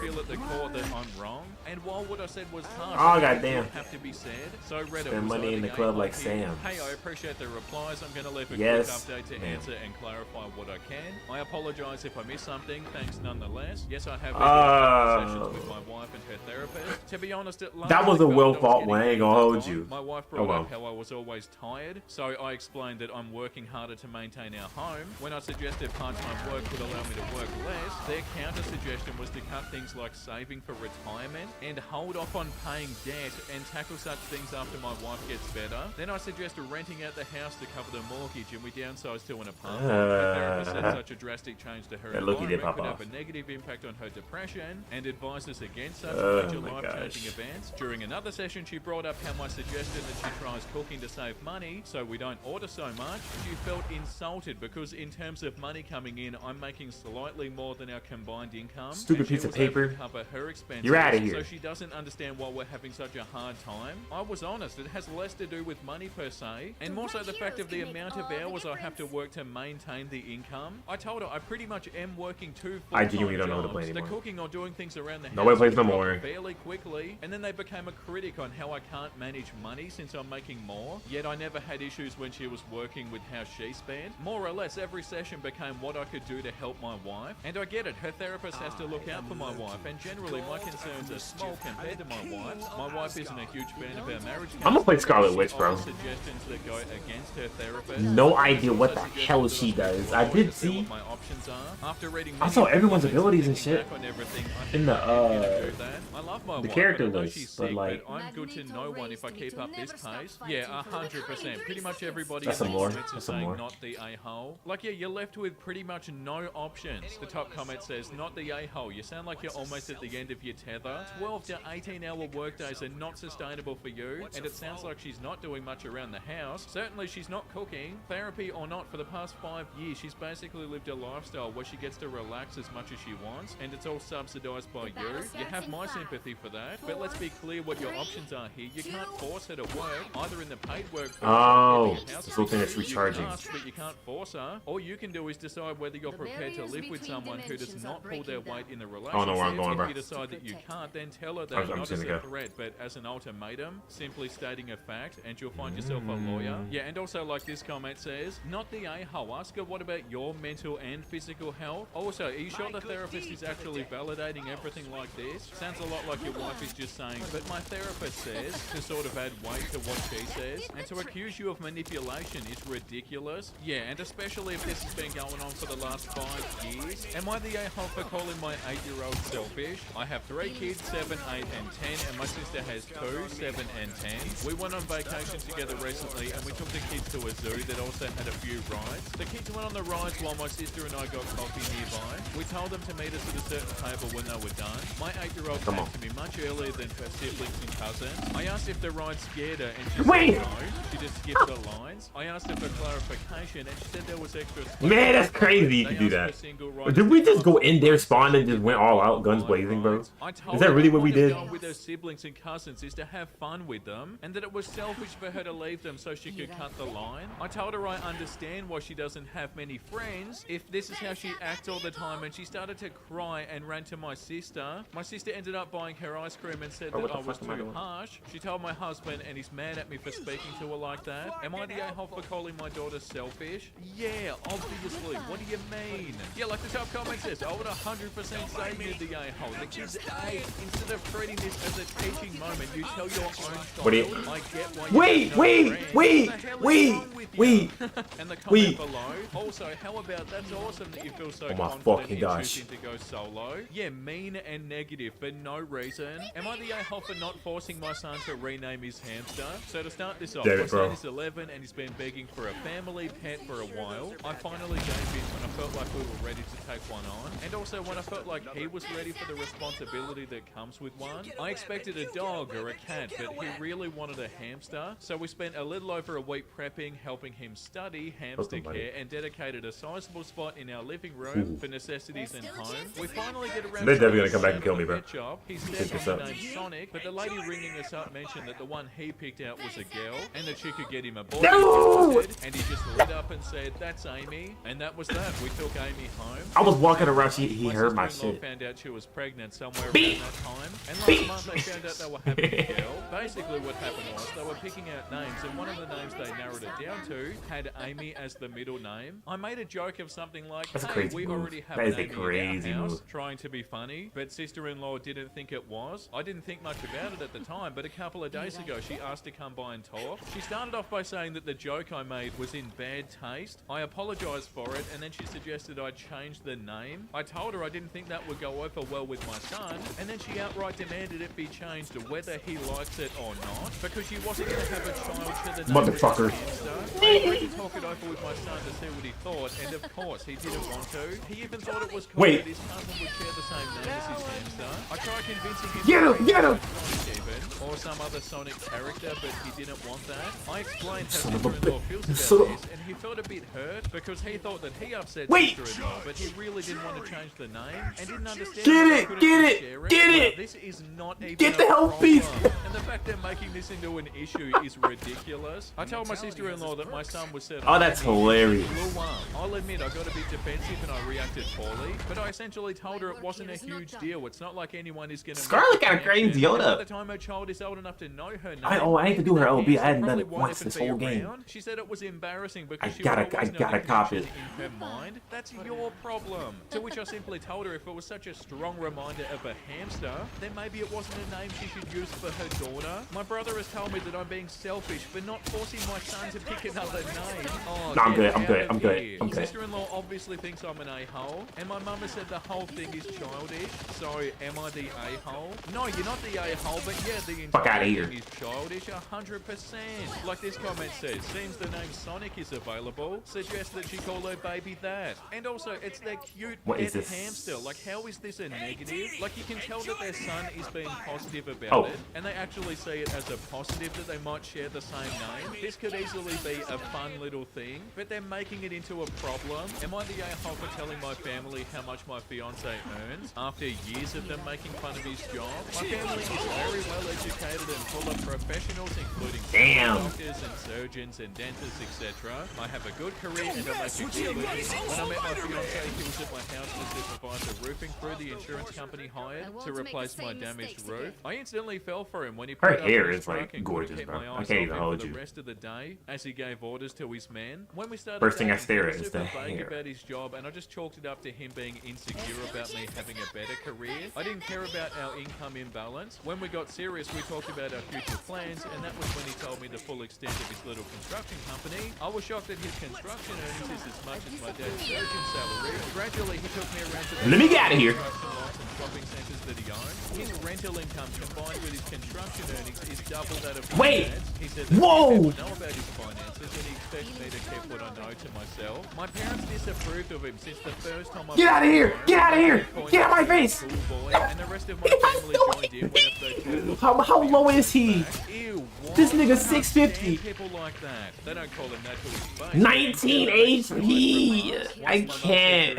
Speaker 1: feel at the core that I'm wrong. And while what I said was harsh,
Speaker 2: Oh,
Speaker 1: it
Speaker 2: goddamn.
Speaker 1: did have to be said. So Reddit
Speaker 2: Spend
Speaker 1: was
Speaker 2: money in the
Speaker 1: loading
Speaker 2: club
Speaker 1: a
Speaker 2: like
Speaker 1: here.
Speaker 2: Sam.
Speaker 1: Hey, I appreciate the replies. I'm going to leave a
Speaker 2: Yes,
Speaker 1: quick update to
Speaker 2: ma'am.
Speaker 1: answer and clarify what I can. I apologize if I missed something. Thanks nonetheless. Yes, I have sessions with my wife and her therapist. To be honest, it
Speaker 2: That was a Will fault one. I ain't gonna hold you.
Speaker 1: My wife
Speaker 2: Oh,
Speaker 1: brought
Speaker 2: well.
Speaker 1: up how I was always tired, so I explained that I'm working harder to maintain our home. When I suggested part-time work would allow me to work less, their counter-suggestion was to cut things like saving for retirement and hold off on paying debt and tackle such things after my wife gets better. Then I suggested renting out the house to cover the mortgage, and we downsized to an apartment. The therapist said such a drastic change to her
Speaker 2: That Loki did
Speaker 1: environment
Speaker 2: pop
Speaker 1: could
Speaker 2: off.
Speaker 1: have a negative impact on her depression and advised us against such
Speaker 2: Oh
Speaker 1: major
Speaker 2: my
Speaker 1: life-changing
Speaker 2: gosh.
Speaker 1: events. During another session, she brought up how my suggestion that she tries cooking to save money so we don't order so much. She felt insulted because in terms of money coming in, I'm making slightly more than our combined income.
Speaker 2: Stupid
Speaker 1: and she
Speaker 2: piece of
Speaker 1: was able to
Speaker 2: paper.
Speaker 1: cover her expenses.
Speaker 2: You're outta here.
Speaker 1: So she doesn't understand why we're having such a hard time. I was honest, it has less to do with money per se, and more so the fact of the amount of hours I have to work to maintain the income. I told her I pretty much am working 2
Speaker 2: I
Speaker 1: full-time
Speaker 2: genuinely don't know what to
Speaker 1: jobs.
Speaker 2: play
Speaker 1: The
Speaker 2: anymore.
Speaker 1: cooking or doing things around the house
Speaker 2: Nobody plays no
Speaker 1: dropped
Speaker 2: more.
Speaker 1: fairly quickly, and then they became a critic on how I can't manage money since I'm making more. Yet I never had issues when she was working with how she spent. More or less, every session became what I could do to help my wife. And I get it, her therapist has to look out for my wife, and generally my concerns are small compared to my wife's. My wife isn't a huge fan of our marriage.
Speaker 2: I'm gonna play Scarlet
Speaker 1: She
Speaker 2: Witch, bro.
Speaker 1: offers suggestions that go against her therapist.
Speaker 2: No idea what the
Speaker 1: Also suggested
Speaker 2: hell
Speaker 1: that
Speaker 2: she
Speaker 1: I
Speaker 2: does.
Speaker 1: should
Speaker 2: I did
Speaker 1: what
Speaker 2: see.
Speaker 1: my options are. After reading
Speaker 2: I
Speaker 1: many
Speaker 2: saw everyone's
Speaker 1: comments
Speaker 2: abilities and
Speaker 1: thinking
Speaker 2: shit
Speaker 1: back on everything, I
Speaker 2: in
Speaker 1: think
Speaker 2: the,
Speaker 1: I'm gonna do that. I love my
Speaker 2: the
Speaker 1: wife,
Speaker 2: character
Speaker 1: but I know
Speaker 2: list,
Speaker 1: she's
Speaker 2: but,
Speaker 1: sick,
Speaker 2: like-
Speaker 1: I'm good to no one if I keep up this pace. Yeah,
Speaker 4: Yeah,
Speaker 1: 100%. Pretty much everybody
Speaker 2: That's
Speaker 1: in
Speaker 2: some
Speaker 1: the
Speaker 2: lore.
Speaker 1: comments
Speaker 2: That's
Speaker 1: is
Speaker 2: some
Speaker 1: saying
Speaker 2: lore.
Speaker 1: not the a-hole. Like, yeah, you're left with pretty much no options. The top comment says, not the a-hole. You sound like you're almost at the end of your tether. 12 to 18-hour workdays are not sustainable for you, and it sounds like she's not doing much around the house. Certainly she's not cooking. Therapy or not, for the past 5 years, she's basically lived a lifestyle where she gets to relax as much as she wants, and it's all subsidized by you. You have my sympathy for that, but let's be clear what your options are here. You can't force her to work, either in the paid work.
Speaker 2: Oh, this little thing that's recharging.
Speaker 1: You can ask, but you can't force her. All you can do is decide whether you're prepared to live with someone who does not pull their weight in the relationship.
Speaker 2: I don't know where I'm going,
Speaker 1: If
Speaker 2: bro.
Speaker 1: you decide that you can't, then tell her that
Speaker 2: I'm
Speaker 1: not
Speaker 2: just
Speaker 1: as
Speaker 2: gonna
Speaker 1: a
Speaker 2: go.
Speaker 1: threat, but as an ultimatum, simply stating a fact, and you'll find yourself a lawyer. Yeah, and also like this comment says, not the a-hole. Ask her what about your mental and physical health. Also, are you sure the therapist is actually validating everything like this? Sounds a lot like your wife is just saying, but my therapist says, to sort of add weight to what she says, and to accuse you of manipulation is ridiculous. Yeah, and especially if this has been going on for the last 5 years. Am I the a-hole for calling my 8-year-old selfish? I have 3 kids, 7, 8, and 10, and my sister has 2, 7, and 10. We went on vacation together recently, and we took the kids to a zoo that also had a few rides. The kids went on the rides while my sister and I got coffee nearby. We told them to meet us at a certain table when they were done. My 8-year-old came to me much earlier than her siblings and cousins. I asked if the ride scared her, and she
Speaker 2: Wait!
Speaker 1: said no. She just skipped the lines. I asked her for clarification, and she said there was extra space.
Speaker 2: Man, that's crazy you
Speaker 1: They
Speaker 2: could do
Speaker 1: asked
Speaker 2: that.
Speaker 1: for single rides
Speaker 2: Did we
Speaker 1: to
Speaker 2: just go
Speaker 1: cover
Speaker 2: in there, spawn, and just went all out, guns blazing, bro?
Speaker 1: I told
Speaker 2: Is that
Speaker 1: her
Speaker 2: really
Speaker 1: the
Speaker 2: what we
Speaker 1: point of
Speaker 2: did?
Speaker 1: going with her siblings and cousins is to have fun with them, and that it was selfish for her to leave them so she could cut the line. I told her I understand why she doesn't have many friends if this is how she acts all the time, and she started to cry and ran to my sister. My sister ended up buying her ice cream and said
Speaker 2: Oh,
Speaker 1: that
Speaker 2: what
Speaker 1: I
Speaker 2: the
Speaker 1: was
Speaker 2: fuck am I
Speaker 1: too
Speaker 2: doing?
Speaker 1: harsh. She told my husband, and he's mad at me for speaking to her like that. Am I the a-hole for calling my daughter selfish? Yeah, obviously. What do you mean? Yeah, like the top comment says, I would 100% say you're the a-hole. The kid's 8. Instead of treating this as a teaching moment, you tell your own child,
Speaker 2: What do you-
Speaker 1: I get why you
Speaker 2: Wait,
Speaker 1: have no
Speaker 2: wait,
Speaker 1: friends.
Speaker 2: wait,
Speaker 1: What the hell is
Speaker 2: wait,
Speaker 1: wrong with you?
Speaker 2: wait,
Speaker 1: And the comment
Speaker 2: wait.
Speaker 1: below, also, how about that's awesome that you feel so
Speaker 2: Oh my
Speaker 1: confident
Speaker 2: fucking
Speaker 1: in
Speaker 2: gosh.
Speaker 1: choosing to go solo. Yeah, mean and negative for no reason. Am I the a-hole for not forcing my son to rename his hamster? So to start this off,
Speaker 2: Damn it,
Speaker 1: my
Speaker 2: bro.
Speaker 1: son is 11 and he's been begging for a family pet for a while. I finally gave in when I felt like we were ready to take one on, and also when I felt like he was ready for the responsibility that comes with one. I expected a dog or a cat, but he really wanted a hamster, so we spent a little over a week prepping, helping him study hamster
Speaker 2: Okay, buddy.
Speaker 1: care, and dedicated a sizable spot in our living room for necessities necessities and home. We finally get around
Speaker 2: They're
Speaker 1: to
Speaker 2: definitely gonna come back and kill me, bro.
Speaker 1: pet shop. He
Speaker 2: Pick
Speaker 1: said
Speaker 2: this
Speaker 1: on
Speaker 2: up.
Speaker 1: the name Sonic, but the lady ringing us up mentioned that the one he picked out was a girl, and that she could get him a boy.
Speaker 2: No!
Speaker 1: And he just lit up and said, "That's Amy," and that was that. We took Amy home.
Speaker 2: I was walking around. He heard my
Speaker 1: sister-in-law
Speaker 2: shit.
Speaker 1: found out she was pregnant somewhere
Speaker 2: Beep.
Speaker 1: around that time, and last
Speaker 2: Beep.
Speaker 1: month they found out they were having a girl. Basically, what happened was they were picking out names, and one of the names they narrowed it down to had Amy as the middle name. I made a joke of something like,
Speaker 2: That's a
Speaker 1: "Hey,
Speaker 2: crazy
Speaker 1: we
Speaker 2: move.
Speaker 1: already have
Speaker 2: That is a
Speaker 1: Amy
Speaker 2: crazy
Speaker 1: in our house,"
Speaker 2: move.
Speaker 1: trying to be funny, but sister-in-law didn't think it was. I didn't think much about it at the time, but a couple of days ago she asked to come by and talk. She started off by saying that the joke I made was in bad taste. I apologized for it, and then she suggested I change the name. I told her I didn't think that would go over well with my son, and then she outright demanded it be changed to whether he likes it or not, because she wasn't going to have a child to the name
Speaker 2: Motherfucker.
Speaker 1: of his hamster. I agreed to talk it over with my son to see what he thought, and of course he didn't want to. He even thought it was cool
Speaker 2: Wait.
Speaker 1: that his cousin would share the same name as his hamster. I tried convincing him
Speaker 2: Get
Speaker 1: to
Speaker 2: him, get him.
Speaker 1: Sonic even, or some other Sonic character, but he didn't want that. I explained how
Speaker 2: Son of a
Speaker 1: sister-in-law
Speaker 2: bitch.
Speaker 1: feels
Speaker 2: Son
Speaker 1: about
Speaker 2: of-
Speaker 1: this, and he felt a bit hurt because he thought that he upset
Speaker 2: Wait.
Speaker 1: sister-in-law, but he really didn't want to change the name and didn't understand.
Speaker 2: Get
Speaker 1: that they
Speaker 2: it,
Speaker 1: couldn't
Speaker 2: get
Speaker 1: just
Speaker 2: it,
Speaker 1: share
Speaker 2: get
Speaker 1: Well,
Speaker 2: it.
Speaker 1: this is not even
Speaker 2: Get the
Speaker 1: a
Speaker 2: health piece.
Speaker 1: problem. And the fact they're making this into an issue is ridiculous. I told my sister-in-law that my son was set
Speaker 2: Oh, that's hilarious.
Speaker 1: Blew up. I'll admit I got a bit defensive and I reacted poorly, but I essentially told her it wasn't a huge deal. It's not like anyone is going to.
Speaker 2: Scarlet got a crazy
Speaker 1: By
Speaker 2: Yoda.
Speaker 1: the time her child is old enough to know her name,
Speaker 2: I need to do her LB. I hadn't done
Speaker 1: probably
Speaker 2: it
Speaker 1: won't
Speaker 2: once
Speaker 1: even
Speaker 2: this
Speaker 1: be
Speaker 2: whole game.
Speaker 1: around. She said it was embarrassing because
Speaker 2: I
Speaker 1: she
Speaker 2: gotta-
Speaker 1: would always
Speaker 2: I
Speaker 1: know
Speaker 2: gotta
Speaker 1: the
Speaker 2: cop
Speaker 1: connection
Speaker 2: it.
Speaker 1: in her mind. That's your problem. To which I simply told her if it was such a strong reminder of a hamster, then maybe it wasn't a name she should use for her daughter. My brother has told me that I'm being selfish for not forcing my son to pick another name. Oh,
Speaker 2: No, I'm
Speaker 1: get
Speaker 2: good, I'm
Speaker 1: out
Speaker 2: good,
Speaker 1: of
Speaker 2: I'm good,
Speaker 1: here.
Speaker 2: I'm good.
Speaker 1: Sister-in-law obviously thinks I'm an a-hole, and my mum has said the whole thing is childish. So am I the a-hole? No, you're not the a-hole, but yeah, the
Speaker 2: Fuck
Speaker 1: entire
Speaker 2: outta here.
Speaker 1: thing is childish 100%. Like this comment says, seems the name Sonic is available, suggests that she call her baby that. And also, it's their cute
Speaker 2: What
Speaker 1: pet
Speaker 2: is this?
Speaker 1: hamster. Like, how is this a negative? Like, you can tell that their son is being positive about
Speaker 2: Oh.
Speaker 1: it, and they actually see it as a positive that they might share the same name. This could easily be a fun little thing, but they're making it into a problem. Am I the a-hole for telling my family how much my fiance earns after years of them making fun of his job? My family is very well educated and full of professionals, including
Speaker 2: Damn.
Speaker 1: doctors and surgeons and dentists, etc. I have a good career and I make a good living. When I met my fiance, he was at my house to supervise the roofing crew the insurance company hired to replace my damaged roof. I instantly fell for him when he
Speaker 2: Her
Speaker 1: pulled up
Speaker 2: hair
Speaker 1: in his
Speaker 2: is, like,
Speaker 1: truck and
Speaker 2: gorgeous,
Speaker 1: couldn't keep
Speaker 2: bro.
Speaker 1: my
Speaker 2: I
Speaker 1: eyes
Speaker 2: can't
Speaker 1: off
Speaker 2: even
Speaker 1: him
Speaker 2: hold
Speaker 1: for
Speaker 2: you.
Speaker 1: the rest of the day as he gave orders to his men. When we started
Speaker 2: First thing I
Speaker 1: dating,
Speaker 2: stare
Speaker 1: he
Speaker 2: at
Speaker 1: was
Speaker 2: is the
Speaker 1: super vague
Speaker 2: hair.
Speaker 1: about his job, and I just chalked it up to him being insecure about me having a better career. I didn't care about our income imbalance. When we got serious, we talked about our future plans, and that was when he told me the full extent of his little construction company. I was shocked that his construction earnings is as much as my dad's surgeon salary. Gradually, he took me around to the
Speaker 2: Let me get out of here.
Speaker 1: construction lots and shopping centers that he owns. His rental income combined with his construction earnings is double that of my
Speaker 2: Wait.
Speaker 1: dad's. He said that
Speaker 2: Whoa.
Speaker 1: few people know about his finances and he expects me to keep what I know to myself. My parents disapproved of him since the first time I
Speaker 2: Get out of here! Get out of here! Get out of my face!
Speaker 1: Cool boy, and the rest of my family joined in whenever they told
Speaker 2: How low is he?
Speaker 1: Ew, what?
Speaker 2: This nigga's
Speaker 1: I can't
Speaker 2: 650.
Speaker 1: stand people like that. They don't call him that to his face.
Speaker 2: 19 HP. I can't.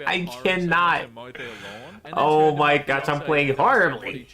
Speaker 2: I cannot. Oh my gosh, I'm playing horribly.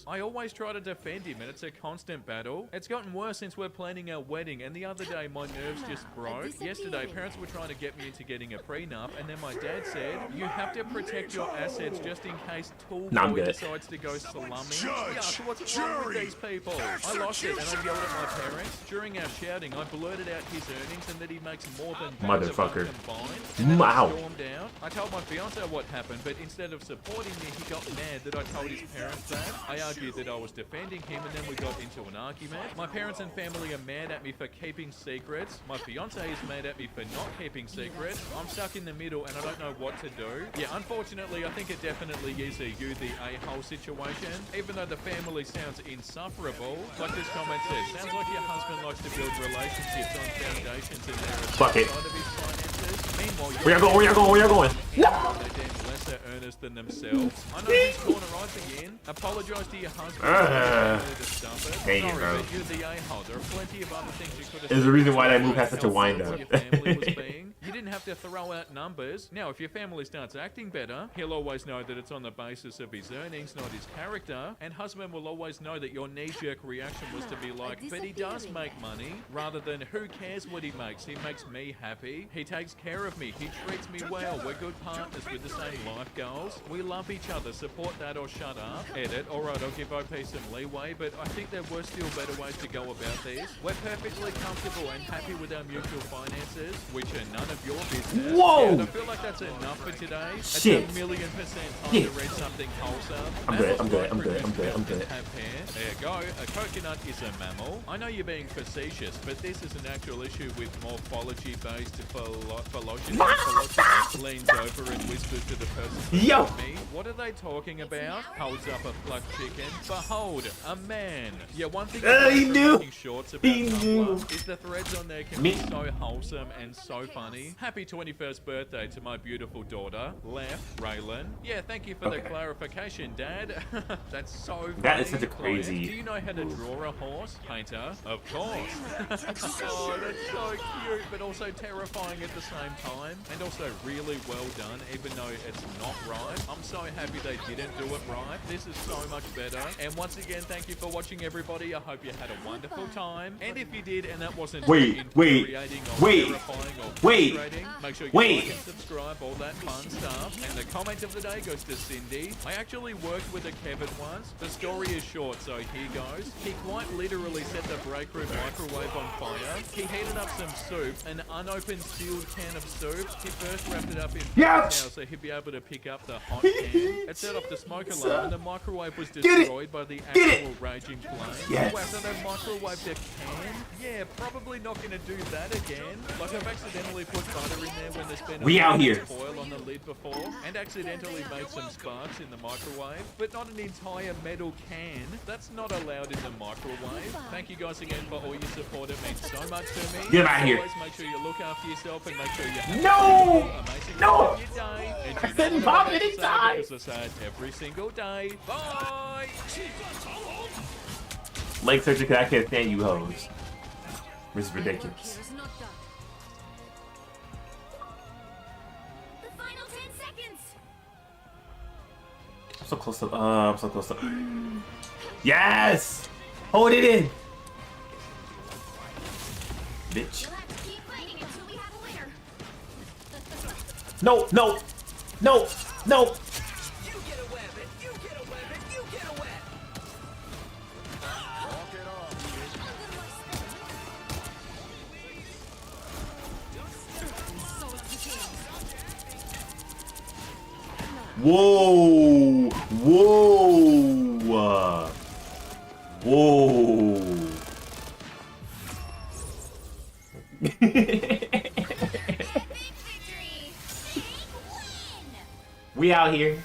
Speaker 1: I always try to defend him, and it's a constant battle. It's gotten worse since we're planning our wedding, and the other day my nerves just broke. Yesterday, parents were trying to get me into getting a prenup, and then my dad said, "You have to protect your assets just in case Tool
Speaker 2: Nah, I'm
Speaker 1: Boy
Speaker 2: good.
Speaker 1: decides to go slumming." Yeah, so what's wrong with these people? I lost it, and I yelled at my parents. During our shouting, I blurted out his earnings and that he makes more than both of us
Speaker 2: Motherfucker.
Speaker 1: combined. And then
Speaker 2: Wow.
Speaker 1: I stormed out. I told my fiance what happened, but instead of supporting me, he got mad that I told his parents that. I argued that I was defending him, and then we got into an argument. My parents and family are mad at me for keeping secrets. My fiance is mad at me for not keeping secrets. I'm stuck in the middle, and I don't know what to do. Yeah, unfortunately, I think it definitely is a you the a-hole situation. Even though the family sounds insufferable, like this comment says, sounds like your husband likes to build relationships on foundations and there are
Speaker 2: Fuck it.
Speaker 1: outside of his finances. Meanwhile,
Speaker 2: Where y'all going? Where y'all going? Where y'all going?
Speaker 1: No! They're damn lesser earners than themselves. I know whose corner I'd be in. Apologise to your husband. To stop it.
Speaker 2: Dang it,
Speaker 1: Sorry,
Speaker 2: bro.
Speaker 1: but you're the a-hole. There are plenty of other things you could have
Speaker 2: There's a reason why that move has such a wind
Speaker 1: Your
Speaker 2: up.
Speaker 1: family was being. You didn't have to throw out numbers. Now, if your family starts acting better, he'll always know that it's on the basis of his earnings, not his character. And husband will always know that your knee-jerk reaction was to be like, but he does make money, rather than who cares what he makes? He makes me happy. He takes care of me. He treats me well. We're good partners with the same life goals. We love each other. Support that or shut up. Edit. Alright, I'll give OP some leeway, but I think there were still better ways to go about this. We're perfectly comfortable and happy with our mutual finances, which are none of your business.
Speaker 2: Whoa!
Speaker 1: And I feel like that's enough for today. It's
Speaker 2: Shit.
Speaker 1: 1,000,000% time
Speaker 2: Yeah.
Speaker 1: to read something wholesome.
Speaker 2: I'm good,
Speaker 1: Mammals
Speaker 2: I'm good,
Speaker 1: like
Speaker 2: I'm good, I'm good, I'm
Speaker 1: producing
Speaker 2: good.
Speaker 1: have hair. There you go. A coconut is a mammal. I know you're being facetious, but this is an actual issue with morphology-based phylogeny. Leans over and whispers to the person
Speaker 2: Yo!
Speaker 1: beside me. What are they talking about? Holds up a plucked chicken. Behold, a man. Yeah, one thing I've
Speaker 2: he
Speaker 1: learned from
Speaker 2: knew.
Speaker 1: making shorts about
Speaker 2: He
Speaker 1: Tumblr
Speaker 2: knew.
Speaker 1: is the threads on there can
Speaker 2: Me.
Speaker 1: be so wholesome and so funny. Happy 21st birthday to my beautiful daughter, Left Raylan. Yeah, thank you for the
Speaker 2: Okay.
Speaker 1: clarification, Dad. That's so funny.
Speaker 2: That is such a
Speaker 1: Chloe,
Speaker 2: crazy-
Speaker 1: Do you know how to draw a horse? Painter? Of course. Oh, that's so cute, but also terrifying at the same time. And also really well done, even though it's not right. I'm so happy they didn't do it right. This is so much better. And once again, thank you for watching, everybody. I hope you had a wonderful time. And if you did, and that wasn't
Speaker 2: Wait,
Speaker 1: infuriating or
Speaker 2: wait,
Speaker 1: terrifying or
Speaker 2: wait,
Speaker 1: frustrating, make sure you
Speaker 2: wait.
Speaker 1: like and subscribe, all that fun stuff. And the comment of the day goes to Cindy. I actually worked with a Kevin once. The story is short, so here goes. He quite literally set the break room microwave on fire. He heated up some soup, an unopened sealed can of soup. He first wrapped it up in
Speaker 2: Yes!
Speaker 1: towel so he'd be able to pick up the hot can. It set off the smoke alarm, and the microwave was
Speaker 2: it!
Speaker 1: destroyed by the
Speaker 2: Get it!
Speaker 1: actual raging flame.
Speaker 2: Yes.
Speaker 1: Wow, so they microwaved a can? Yeah, probably not going to do that again. Like, I've accidentally put butter in there when there's been
Speaker 2: We
Speaker 1: a
Speaker 2: out
Speaker 1: bit
Speaker 2: here.
Speaker 1: of foil on the lid before, and accidentally made some sparks in the microwave, but not an entire metal can. That's not allowed in the microwave. Thank you guys again for all your support. It means so much to me.
Speaker 2: Get out
Speaker 1: As
Speaker 2: here.
Speaker 1: always, make sure you look after yourself and make sure you have
Speaker 2: No!
Speaker 1: a amazing
Speaker 2: No!
Speaker 1: rest of your day. And
Speaker 2: I
Speaker 1: you
Speaker 2: said
Speaker 1: know what
Speaker 2: Bob
Speaker 1: I'm about to say,
Speaker 2: anytime.
Speaker 1: because I say it every single day. Bye!
Speaker 2: Lake Surgery, I can't stand you hoes. This is ridiculous.
Speaker 4: The final 10 seconds.
Speaker 2: I'm so close to. I'm so close to. Yes! Hold it in! Bitch.
Speaker 4: You'll have to keep fighting until we have a winner.
Speaker 2: No, no! No! No!
Speaker 3: You get a weapon, you get a weapon, you get a weapon.
Speaker 6: Walk it off,
Speaker 2: Whoa! Whoa! Whoa!
Speaker 4: Victory! Big win!
Speaker 2: We out here.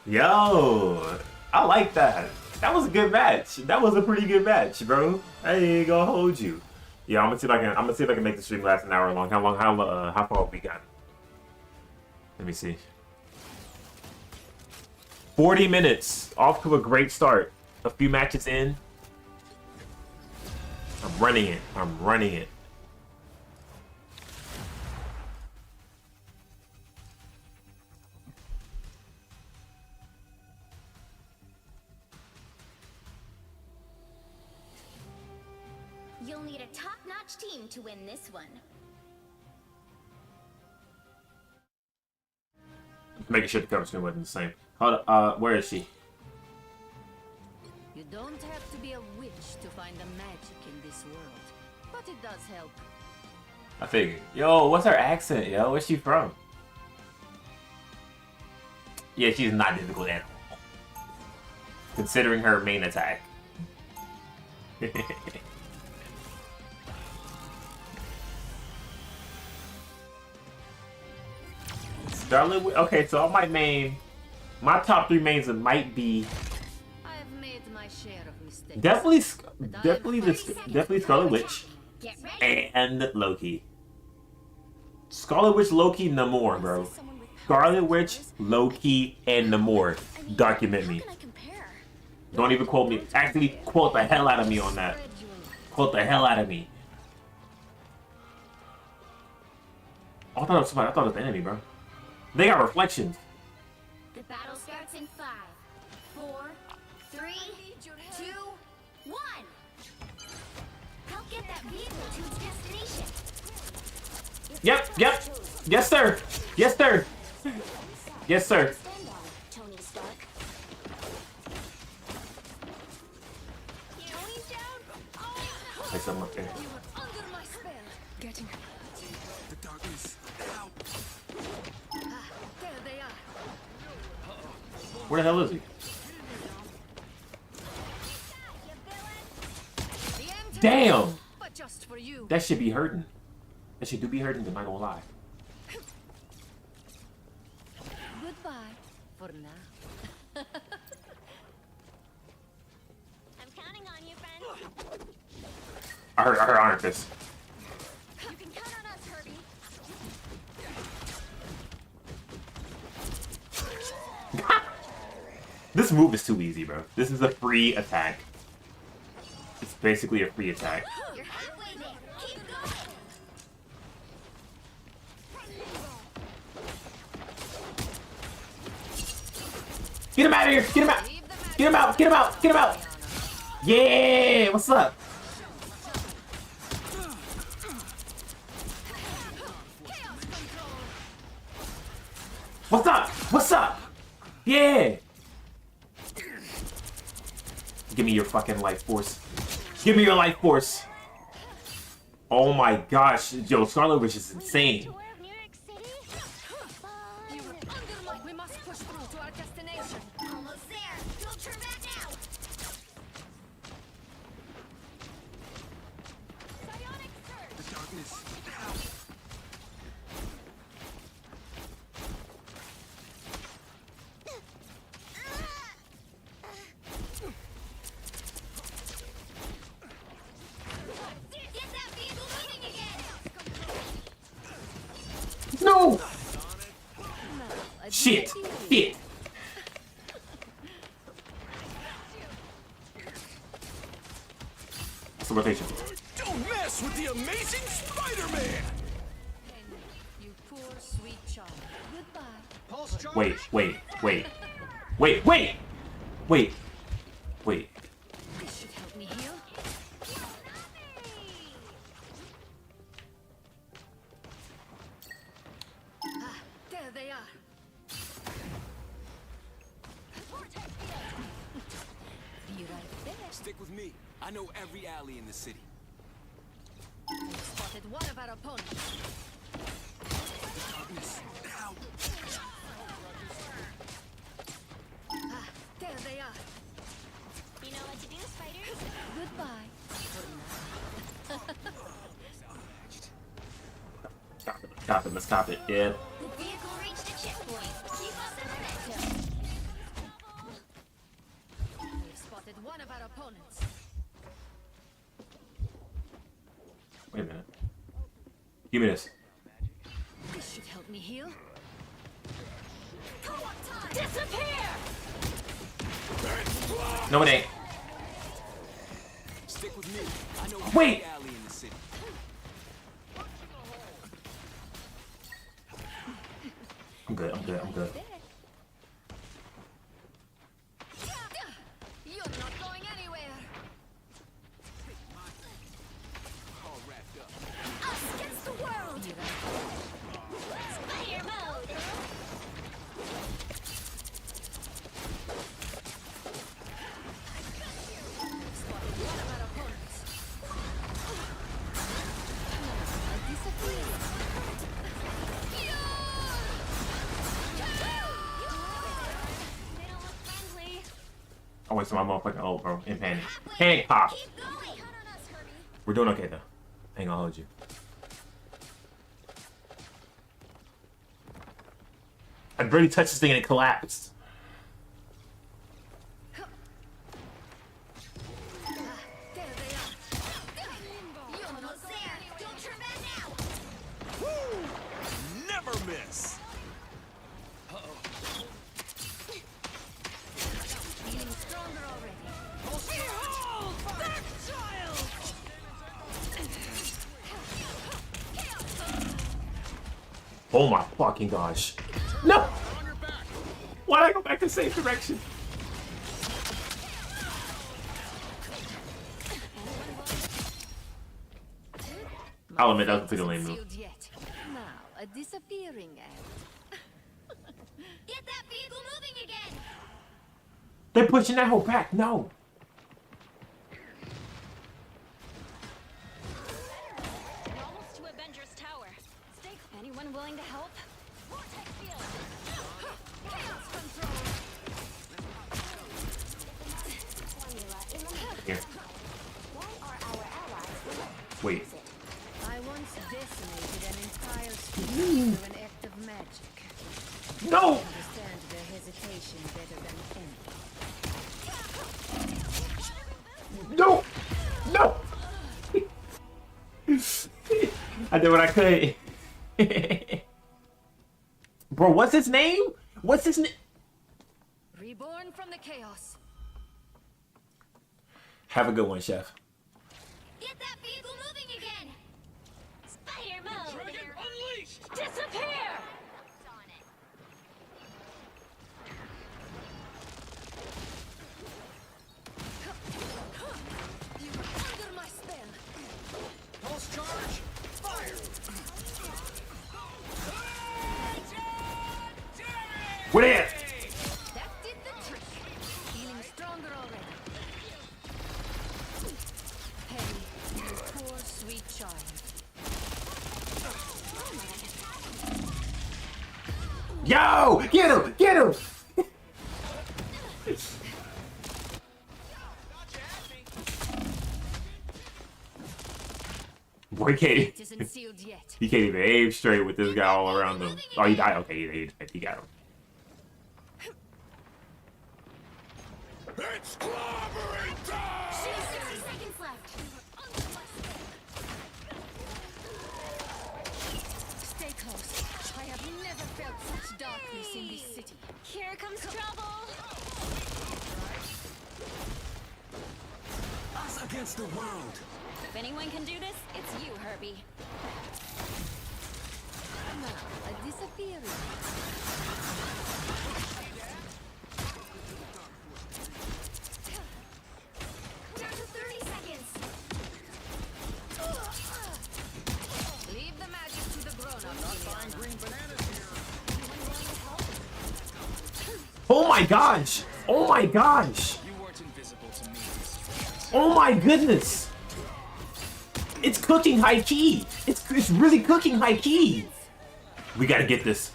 Speaker 2: Yo! I like that. That was a good match. That was a pretty good match, bro. I ain't gonna hold you. Yeah, I'm gonna see if I can make the stream last an hour long. How far have we got? Let me see. 40 minutes. Off to a great start. A few matches in. I'm running it. I'm running it.
Speaker 4: You'll need a top-notch team to win this one.
Speaker 2: Making sure the cover screen wasn't the same. Hold up, where is she?
Speaker 7: You don't have to be a witch to find the magic in this world, but it does help.
Speaker 2: I figured. Yo, what's her accent, yo? Where's she from? Yeah, she's not difficult at all. Considering her main attack. Scarlet Witch. Okay, so I might main. My top 3 mains might be
Speaker 7: I've made my share of mistakes.
Speaker 2: definitely
Speaker 4: Definitely
Speaker 2: Scarlet Witch
Speaker 4: Get ready.
Speaker 2: and Loki. Scarlet Witch, Loki, Namor, bro. Scarlet Witch, Loki, and Namor. Document me.
Speaker 4: How can I compare?
Speaker 2: Don't even quote me. Actually, quote the hell out of me on that. Quote the hell out of me. Oh, I thought it was somebody. I thought it was the enemy, bro. They got reflections.
Speaker 4: The battle starts in 5, 4, 3, 2, 1. Help get that vehicle to its destination.
Speaker 2: Yep. Yes, sir. Yes, sir. Yes, sir.
Speaker 4: Stand on, Tony Stark. Tony's down. Oh,
Speaker 2: There's something up there.
Speaker 7: You are under my spell. Getting.
Speaker 3: The darkness. Help.
Speaker 7: There they are.
Speaker 2: Where the hell is he?
Speaker 7: The end.
Speaker 2: Damn.
Speaker 7: But just for you.
Speaker 2: That should be hurting. That shit do be hurting. I'm not gonna lie.
Speaker 7: Goodbye for now.
Speaker 4: I'm counting on you, friend.
Speaker 2: I heard Honor Fist.
Speaker 4: You can count on us, Herbie.
Speaker 2: This move is too easy, bro. This is a free attack. It's basically a free attack.
Speaker 4: You're halfway there. Keep going.
Speaker 2: Get him out of here! Get him out! Get him out! Get him out! Get him out! Yeah! What's up? What's up? What's up? Yeah! Give me your fucking life force. Give me your life force. Oh my gosh. Yo, Scarlet Witch is insane.
Speaker 4: Tour of New York City?
Speaker 7: You are under my. We must push through to our destination.
Speaker 4: Almost there. Don't turn back now. Psionic surge.
Speaker 3: The darkness. Help.
Speaker 4: Get that vehicle moving again.
Speaker 2: No!
Speaker 7: I
Speaker 2: Shit!
Speaker 7: did it.
Speaker 2: Shit! What's the rotation?
Speaker 3: Don't mess with the amazing Spider-Man!
Speaker 7: You poor sweet child. Goodbye.
Speaker 6: Pulse charge.
Speaker 2: Wait. Wait!
Speaker 7: This should help me heal. There they are. Be right there.
Speaker 3: Stick with me. I know every alley in the city.
Speaker 7: We've spotted one of our opponents.
Speaker 3: Darkness. Help.
Speaker 7: There they are.
Speaker 4: You know what to do, spiders?
Speaker 7: Goodbye.
Speaker 2: Stop it, let's stop it. Yeah.
Speaker 4: The vehicle reached a checkpoint. Keep up the momentum.
Speaker 7: We've spotted one of our opponents.
Speaker 2: Wait a minute. Give me this.
Speaker 7: This should help me heal.
Speaker 4: Disappear!
Speaker 2: No, it ain't.
Speaker 3: Stick with me. I know
Speaker 2: Wait.
Speaker 3: every alley in the city.
Speaker 2: I'm good.
Speaker 7: You're not going anywhere.
Speaker 3: All wrapped up.
Speaker 4: Us against the world! Spider mode!
Speaker 7: Spotted one of our opponents. I disappear.
Speaker 4: They don't look friendly.
Speaker 2: Oh wait, so my motherfucking old bro in panic. Panic pop.
Speaker 4: Keep going! Count on us, Herbie.
Speaker 2: We're doing okay though. I ain't gonna hold you. I barely touched this thing and it collapsed.
Speaker 7: There they are. You're not
Speaker 4: Almost
Speaker 7: going
Speaker 4: there.
Speaker 7: anywhere.
Speaker 4: Don't turn back now.
Speaker 3: Never miss.
Speaker 7: Feeling stronger already.
Speaker 3: That child!
Speaker 2: Oh my fucking gosh. No! Why'd I go back the same direction? I'll admit that was a pretty lame move.
Speaker 7: Sealed yet. Now, a disappearing act.
Speaker 4: Get that vehicle moving again!
Speaker 2: They're pushing that whole back. No.
Speaker 7: We're almost to Avengers Tower. Anyone willing to help? Vortex field. Chaos control.
Speaker 2: Here.
Speaker 4: Why are our allies
Speaker 2: Wait.
Speaker 7: I once decimated an entire species through an act of magic.
Speaker 2: No!
Speaker 7: Understand their hesitation better than any.
Speaker 2: No! No! I did what I could. Bro, what's his name? What's his name?
Speaker 7: Reborn from the chaos.
Speaker 2: Have a good one, Chef.
Speaker 4: Get that vehicle moving again! Spider mode!
Speaker 6: Dragon unleashed!
Speaker 7: Disappear!
Speaker 4: On it.
Speaker 7: You are under my spell.
Speaker 6: Pulse charge! Fire!
Speaker 2: What is?
Speaker 7: That did the trick. Feeling stronger already. Hey, you poor sweet child.
Speaker 2: Yo! Get him! Get him! Boy, Katie.
Speaker 7: It isn't sealed yet.
Speaker 2: He can't even aim straight with this guy all around him. Oh, he died. Okay, he got him.
Speaker 5: It's clobbering time!
Speaker 4: 60 seconds left.
Speaker 7: Stay close. I have never felt such darkness in this city.
Speaker 4: Here comes trouble!
Speaker 3: Us against the world.
Speaker 7: If anyone can do this, it's you, Herbie. Now, a disappearing.
Speaker 4: Down to 30 seconds.
Speaker 7: Leave the magic to the grown-ups.
Speaker 6: Buying green bananas here.
Speaker 2: Oh my gosh! Oh my gosh!
Speaker 6: You weren't invisible to me.
Speaker 2: Oh my goodness! It's cooking high key! It's really cooking high key! We gotta get this.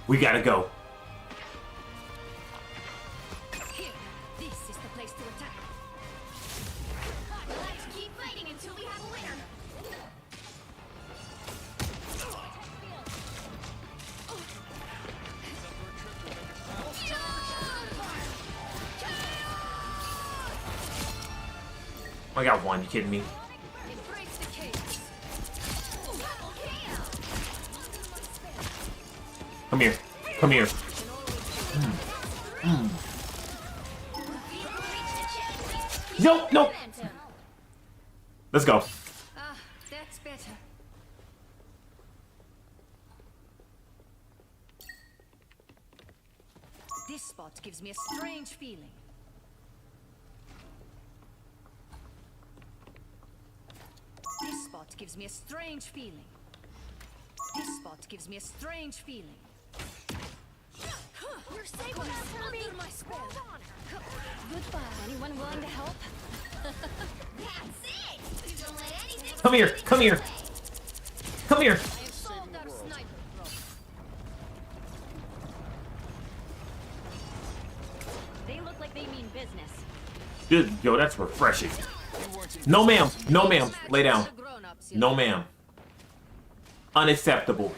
Speaker 2: We gotta go.
Speaker 7: Here, this is the place to attack.
Speaker 4: Let's keep fighting until we have a winner.
Speaker 2: I got one, you kidding me?
Speaker 7: Embrace the chaos.
Speaker 2: Come here. Come here. No, no!
Speaker 7: Momentum.
Speaker 2: Let's go.
Speaker 7: Ah, that's better. This spot gives me a strange feeling. This spot gives me a strange feeling. This spot gives me a strange feeling.
Speaker 4: You're safe with us, Herbie.
Speaker 7: Under my spell. Goodbye. Anyone willing to help?
Speaker 4: That's it! Don't let anything
Speaker 2: Come here. Come here. Come here.
Speaker 7: I have solved our sniper problem. They look like they mean business.
Speaker 2: Dude, yo, that's refreshing. No, ma'am. No, ma'am. Lay down.
Speaker 7: The grown-ups,
Speaker 2: No, ma'am. Unacceptable.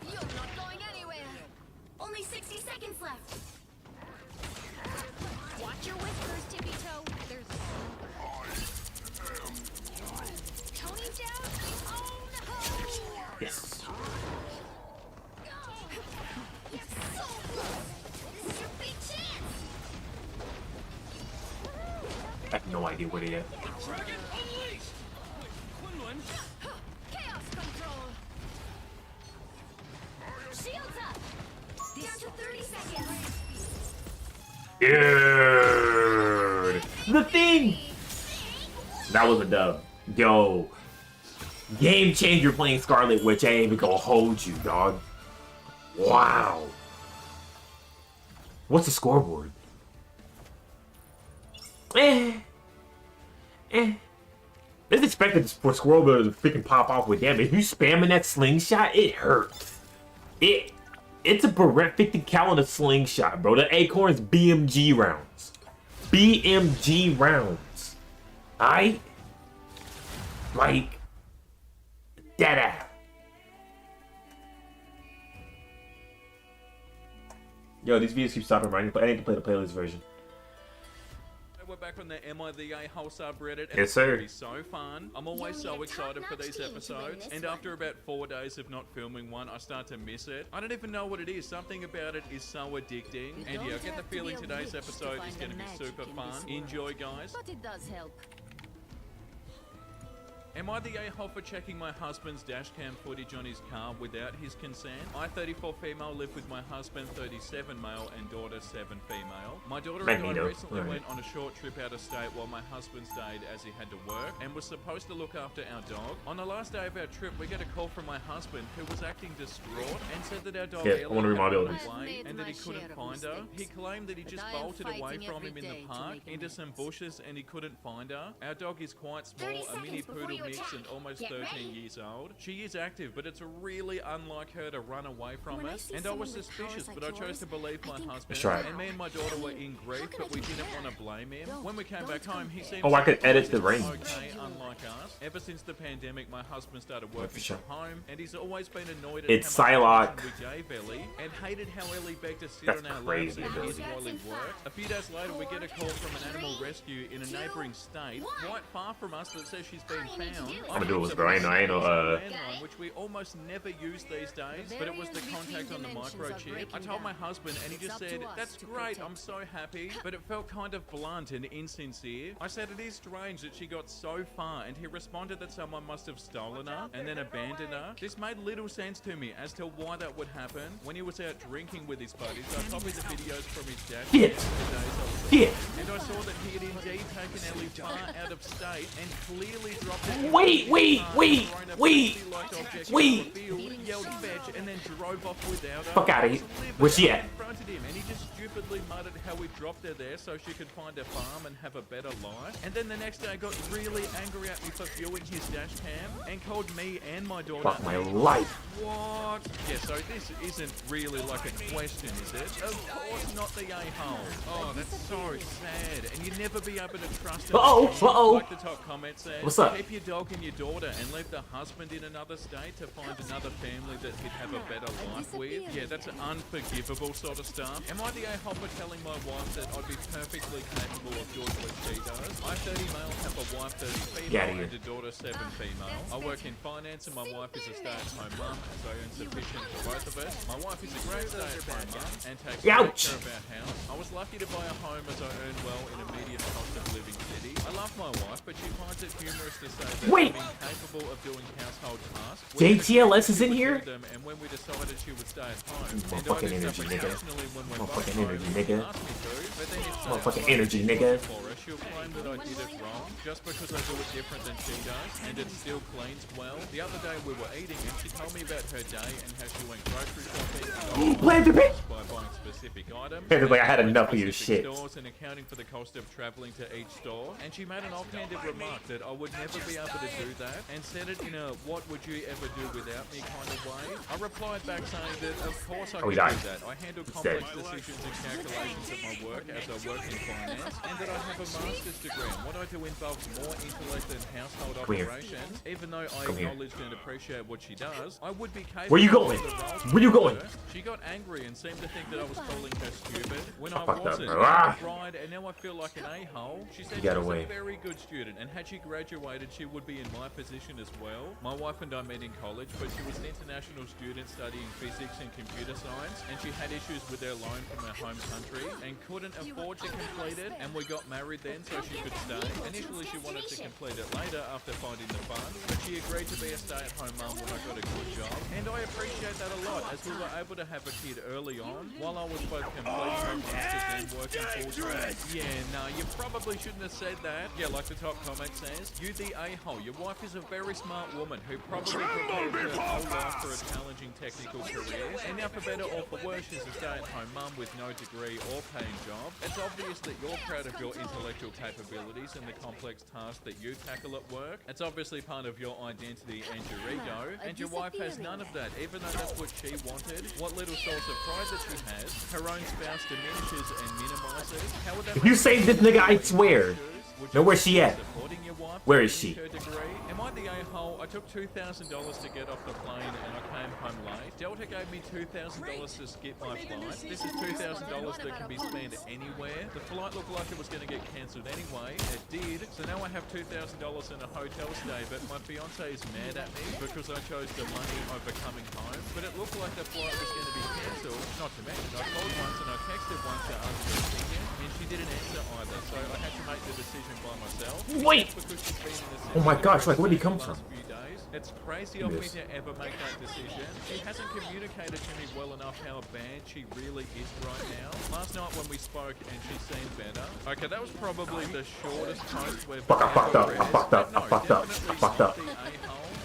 Speaker 7: You're not going anywhere.
Speaker 4: Only 60 seconds left.
Speaker 7: Watch your whispers, Tippy Toe. There's
Speaker 4: Tony's down. Oh no!
Speaker 2: Yes.
Speaker 4: You're so close. This is your big chance.
Speaker 2: I have no idea where they at.
Speaker 6: Dragon unleashed! Quinlan!
Speaker 7: chaos control.
Speaker 4: 30 seconds.
Speaker 2: Dude, the thing. That was a dub. Yo, game changer playing Scarlet Witch. I ain't even gonna hold you, dog. Wow. What's the scoreboard? It's expected for Squirrel to freaking pop off with damage. If you spamming that slingshot, it hurts. It's a Barrett 50 cal and a slingshot, bro. The Acorn's BMG rounds. BMG rounds. Aight? Like, dead ass. Yo, these videos keep stopping, right? I need to play the playlist version.
Speaker 1: We're back on the Am I the A-Hole subreddit, and
Speaker 2: Yes, sir.
Speaker 1: it's so fun. I'm always so excited for these episodes, and after about 4 days of not filming one, I start to miss it. I don't even know what it is. Something about it is so addicting, and yeah, I get the feeling today's episode is going to be super fun. Enjoy, guys.
Speaker 7: But it does help.
Speaker 1: Am I the a-hole for checking my husband's dashcam footage on his car without his consent? I, 34 female, live with my husband, 37 male, and daughter, 7 female. My daughter and I
Speaker 2: Magneto.
Speaker 1: recently
Speaker 2: Right.
Speaker 1: went on a short trip out of state while my husband stayed as he had to work and was supposed to look after our dog. On the last day of our trip, we get a call from my husband who was acting distraught and said that our dog
Speaker 2: Yeah, I
Speaker 1: Ellie
Speaker 2: wanna read my
Speaker 1: had run
Speaker 2: buildings.
Speaker 1: away
Speaker 7: I've
Speaker 1: and that he
Speaker 7: made my
Speaker 1: couldn't
Speaker 7: share of
Speaker 1: find her. He
Speaker 7: mistakes,
Speaker 1: claimed that he
Speaker 7: but
Speaker 1: just
Speaker 7: I am
Speaker 1: bolted away
Speaker 7: fighting
Speaker 1: from
Speaker 7: every
Speaker 1: him in the
Speaker 7: day to
Speaker 1: park
Speaker 7: make
Speaker 1: into
Speaker 7: amends.
Speaker 1: some bushes and he couldn't find her. Our dog is quite small,
Speaker 4: 30
Speaker 1: a mini
Speaker 4: seconds before
Speaker 1: poodle
Speaker 4: you
Speaker 1: mix
Speaker 4: attack.
Speaker 1: and almost
Speaker 4: Get
Speaker 1: 13
Speaker 4: ready.
Speaker 1: years old. She is active, but it's really unlike her to run away from
Speaker 7: When I
Speaker 1: us.
Speaker 7: see
Speaker 1: And I was
Speaker 7: someone with
Speaker 1: suspicious,
Speaker 7: powers
Speaker 1: but I
Speaker 7: like
Speaker 1: chose
Speaker 7: yours,
Speaker 1: to believe my
Speaker 7: I think,
Speaker 1: husband.
Speaker 2: That's right.
Speaker 1: And me and my daughter were in grief, but we didn't want to blame him. When we came back home, he seemed
Speaker 2: Oh, I could edit the
Speaker 1: surprisingly
Speaker 2: range.
Speaker 1: okay, unlike us. Ever since the pandemic, my husband started working
Speaker 2: sure.
Speaker 1: from home, and he's always been annoyed at
Speaker 2: It's
Speaker 1: how much
Speaker 2: Psylocke.
Speaker 1: attention we gave Ellie, and hated how Ellie begged to sit
Speaker 2: That's
Speaker 1: on our laps
Speaker 2: crazy,
Speaker 1: and
Speaker 2: bro.
Speaker 1: his while he worked. A few days later, we get a call from an animal rescue in a neighbouring state, quite far from us, that says she's been
Speaker 4: All you need to
Speaker 1: found.
Speaker 4: do is-
Speaker 2: I'm gonna do this, bro. I ain't no,
Speaker 1: Landline, which we almost never use these days, but it was the contact on the microchip. I told my husband and he just said, "That's great, I'm so happy," but it felt kind of blunt and insincere. I said it is strange that she got so far, and he responded that someone must have stolen her and then abandoned her. This made little sense to me as to why that would happen. When he was out drinking with his buddies, I copied the videos from his dash
Speaker 2: Yeah.
Speaker 1: cam for the days I was
Speaker 2: Yeah.
Speaker 1: away, and I saw that he had indeed taken Ellie far out of state and clearly dropped it.
Speaker 2: Wait, wait, wait, wait, wait.
Speaker 1: Yelled fetch and then drove off without her.
Speaker 2: Fuck outta here. Where's she at?
Speaker 1: Confronted him and he just stupidly muttered how we dropped her there so she could find a farm and have a better life. And then the next day got really angry at me for viewing his dash cam and called me and my daughter.
Speaker 2: Fuck my life.
Speaker 1: What? Yeah, so this isn't really like a question, is it? Of course not the a-hole. Oh, that's so sad. And you'd never be able to trust him. Like the top comment says,
Speaker 2: What's up?
Speaker 1: keep your dog and your daughter and leave the husband in another state to find another family that he'd have a better life with. Yeah, that's unforgivable sort of stuff. Am I the a-hole for telling my wife that I'd be perfectly capable of doing what she does? I, 30 male, have a wife, 30
Speaker 2: Get outta
Speaker 1: female,
Speaker 2: here.
Speaker 1: and a daughter, 7 female. I work in finance and my wife is a stay-at-home mum, as I earn sufficient for both of us. My wife is a great stay-at-home mum and takes great
Speaker 2: Ouch.
Speaker 1: care of our house. I was lucky to buy a home as I earn well in a medium cost of living city. I love my wife, but she finds it humorous to say that
Speaker 2: Wait.
Speaker 1: I'm incapable of doing household tasks.
Speaker 2: JTLS is in here?
Speaker 1: And when we decided she would stay at home,
Speaker 2: Motherfucking
Speaker 1: and I did
Speaker 2: energy,
Speaker 1: stuff
Speaker 2: nigga.
Speaker 1: occasionally when we're both
Speaker 2: Motherfucking
Speaker 1: home
Speaker 2: energy,
Speaker 1: and
Speaker 2: nigga.
Speaker 1: she asked me to, but then if
Speaker 2: Motherfucking energy, nigga.
Speaker 1: for her, she'll claim that I did it wrong just because I do it different than she does, and it still cleans well. The other day we were eating, and she told me about her day and how she went grocery shopping and
Speaker 2: Plant the bitch.
Speaker 1: by buying specific items.
Speaker 2: It's like I had
Speaker 1: and
Speaker 2: enough of
Speaker 1: went to
Speaker 2: your
Speaker 1: specific
Speaker 2: shit.
Speaker 1: Stores and accounting for the cost of traveling to each store. And she made an offhanded remark that I would never be able to do that, and said it in a "what would you ever do without me" kind of way. I replied back saying that of course I
Speaker 2: Oh, he
Speaker 1: could
Speaker 2: died.
Speaker 1: do that. I handle
Speaker 2: He's
Speaker 1: complex
Speaker 2: dead.
Speaker 1: decisions and calculations at my work as I work in finance, and that I have a master's degree. And what I do involves more intellect than household
Speaker 2: Come here.
Speaker 1: operations. Even though I
Speaker 2: Come here.
Speaker 1: acknowledge and appreciate what she does, I would be capable
Speaker 2: Where you
Speaker 1: of
Speaker 2: going?
Speaker 1: the roles
Speaker 2: Where you
Speaker 1: for
Speaker 2: going?
Speaker 1: her. She got angry and seemed to think that I was calling her stupid when I
Speaker 2: fucked up,
Speaker 1: wasn't.
Speaker 2: bro.
Speaker 1: I cried and now I feel like an a-hole. She said
Speaker 2: You
Speaker 1: she
Speaker 2: got
Speaker 1: was
Speaker 2: away.
Speaker 1: a very good student, and had she graduated she would be in my position as well. My wife and I met in college, but she was an international student studying physics and computer science, and she had issues with her loan from her home country and couldn't afford to complete it, and we got married then so she could stay. Initially she wanted to complete it later after finding the funds, but she agreed to be a stay-at-home mum when I got a good job, and I appreciate that a lot as we were able to to have a kid early on, while I was both complete homemasters and working full-time. Yeah, no, you probably shouldn't have said that. Yeah, like the top comment says, you the a-hole. Your wife is a very smart woman who probably prepared her whole life for a challenging technical career. And now for better or for worse, she's a stay-at-home mum with no degree or paying job. It's obvious that you're proud of your intellectual capabilities and the complex tasks that you tackle at work. It's obviously part of your identity and your ego. And your wife has none of that, even though that's what she wanted. What little source of pride that she has, her own spouse diminishes and minimizes. How would that
Speaker 2: If you save this nigga, I swear. Know where she at? Where is she?
Speaker 1: Am I the a-hole? I took $2,000 to get off the plane and I came home late. Delta gave me $2,000 to skip my flight. This is $2,000 that can be spent anywhere. The flight looked like it was going to get cancelled anyway. It did. So now I have $2,000 in a hotel stay, but my fiance is mad at me because I chose the money over coming home. But it looked like the flight was going to be cancelled. Not to mention, I called once and I texted once to ask her opinion, and she didn't answer either. So I had to make the decision by myself.
Speaker 2: Wait! Oh my gosh, like, where'd he come from?
Speaker 1: It's crazy of me to ever make that decision. She hasn't communicated to me well enough how bad she really is right now. Last night when we spoke and she seemed better. Okay, that was probably the shortest post we've ever read.
Speaker 2: I fucked up.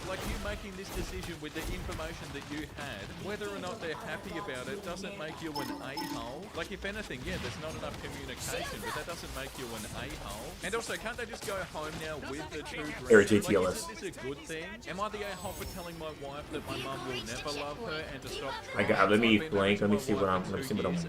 Speaker 1: Like you making this decision with the information that you had, whether or not they're happy about it doesn't make you an a-hole. Like if anything, yeah, there's not enough communication, but that doesn't make you an a-hole. And also, can't they just go home now with the true dream? Like, isn't this a good thing? Am I the a-hole for telling my wife that my mum will never love her and to stop trying?
Speaker 2: Let me blank. Let me see what I'm dealing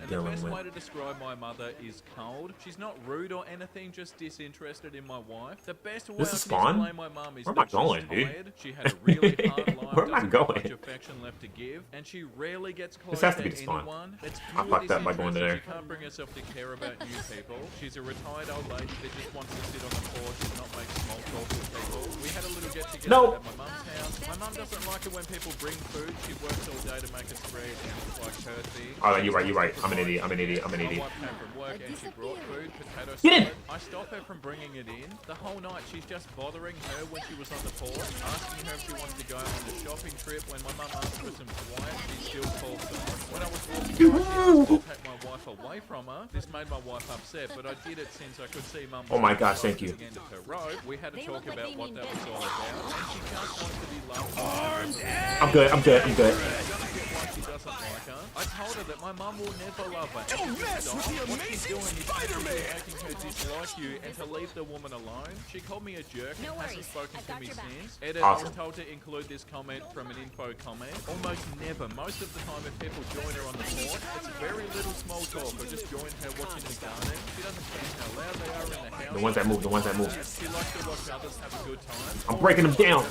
Speaker 1: The best way
Speaker 2: with.
Speaker 1: to describe my mother is cold. She's not rude or anything, just disinterested in my wife. The best way
Speaker 2: This
Speaker 1: I
Speaker 2: is
Speaker 1: can
Speaker 2: Spawn?
Speaker 1: explain my mum is
Speaker 2: Where am I
Speaker 1: that she's
Speaker 2: going, dude?
Speaker 1: tired. She had a really hard life,
Speaker 2: Where am I
Speaker 1: doesn't have
Speaker 2: going?
Speaker 1: much affection left to give, and she rarely gets close
Speaker 2: has to be
Speaker 1: to
Speaker 2: the Spawn.
Speaker 1: anyone. It's
Speaker 2: I
Speaker 1: pure
Speaker 2: fucked up by going to
Speaker 1: disinterest.
Speaker 2: there.
Speaker 1: She can't bring herself to care about new people. She's a retired old lady that just wants to sit on the porch and not make small talk with people. We had a little get-together at my mum's house. My mum doesn't like it when people bring food. She works all day to make a spread and it's like courtesy.
Speaker 2: Oh, you're right. I'm an idiot.
Speaker 1: My wife came from work and she brought food, potato
Speaker 2: Get in!
Speaker 1: salad. I stopped her from bringing it in. The whole night she's just bothering her when she was on the porch, asking her if she wants to go on the shopping trip. When my mum asked for some quiet, she still calls on. When I was walking by, she asked to take my wife away from her. This made my wife upset, but I did it since I could see mum.
Speaker 2: Oh my gosh, thank you.
Speaker 1: At the end of her road. We had to talk about what that was all about, and she just wants to be loved.
Speaker 2: I'm good.
Speaker 1: She doesn't like her. I told her that my mum will never love her. Don't mess with the amazing Spider-Man! Making her dislike you and to leave the woman alone. She called me a jerk and hasn't spoken to me since. Edit, I was told to include this comment from an info comment. Almost never. Most of the time if people join her on the porch, it's very little small talk or just join her watching the garden. She doesn't care how loud they are in the house.
Speaker 2: The ones that move.
Speaker 1: She likes to watch others have a good time.
Speaker 2: I'm breaking them down.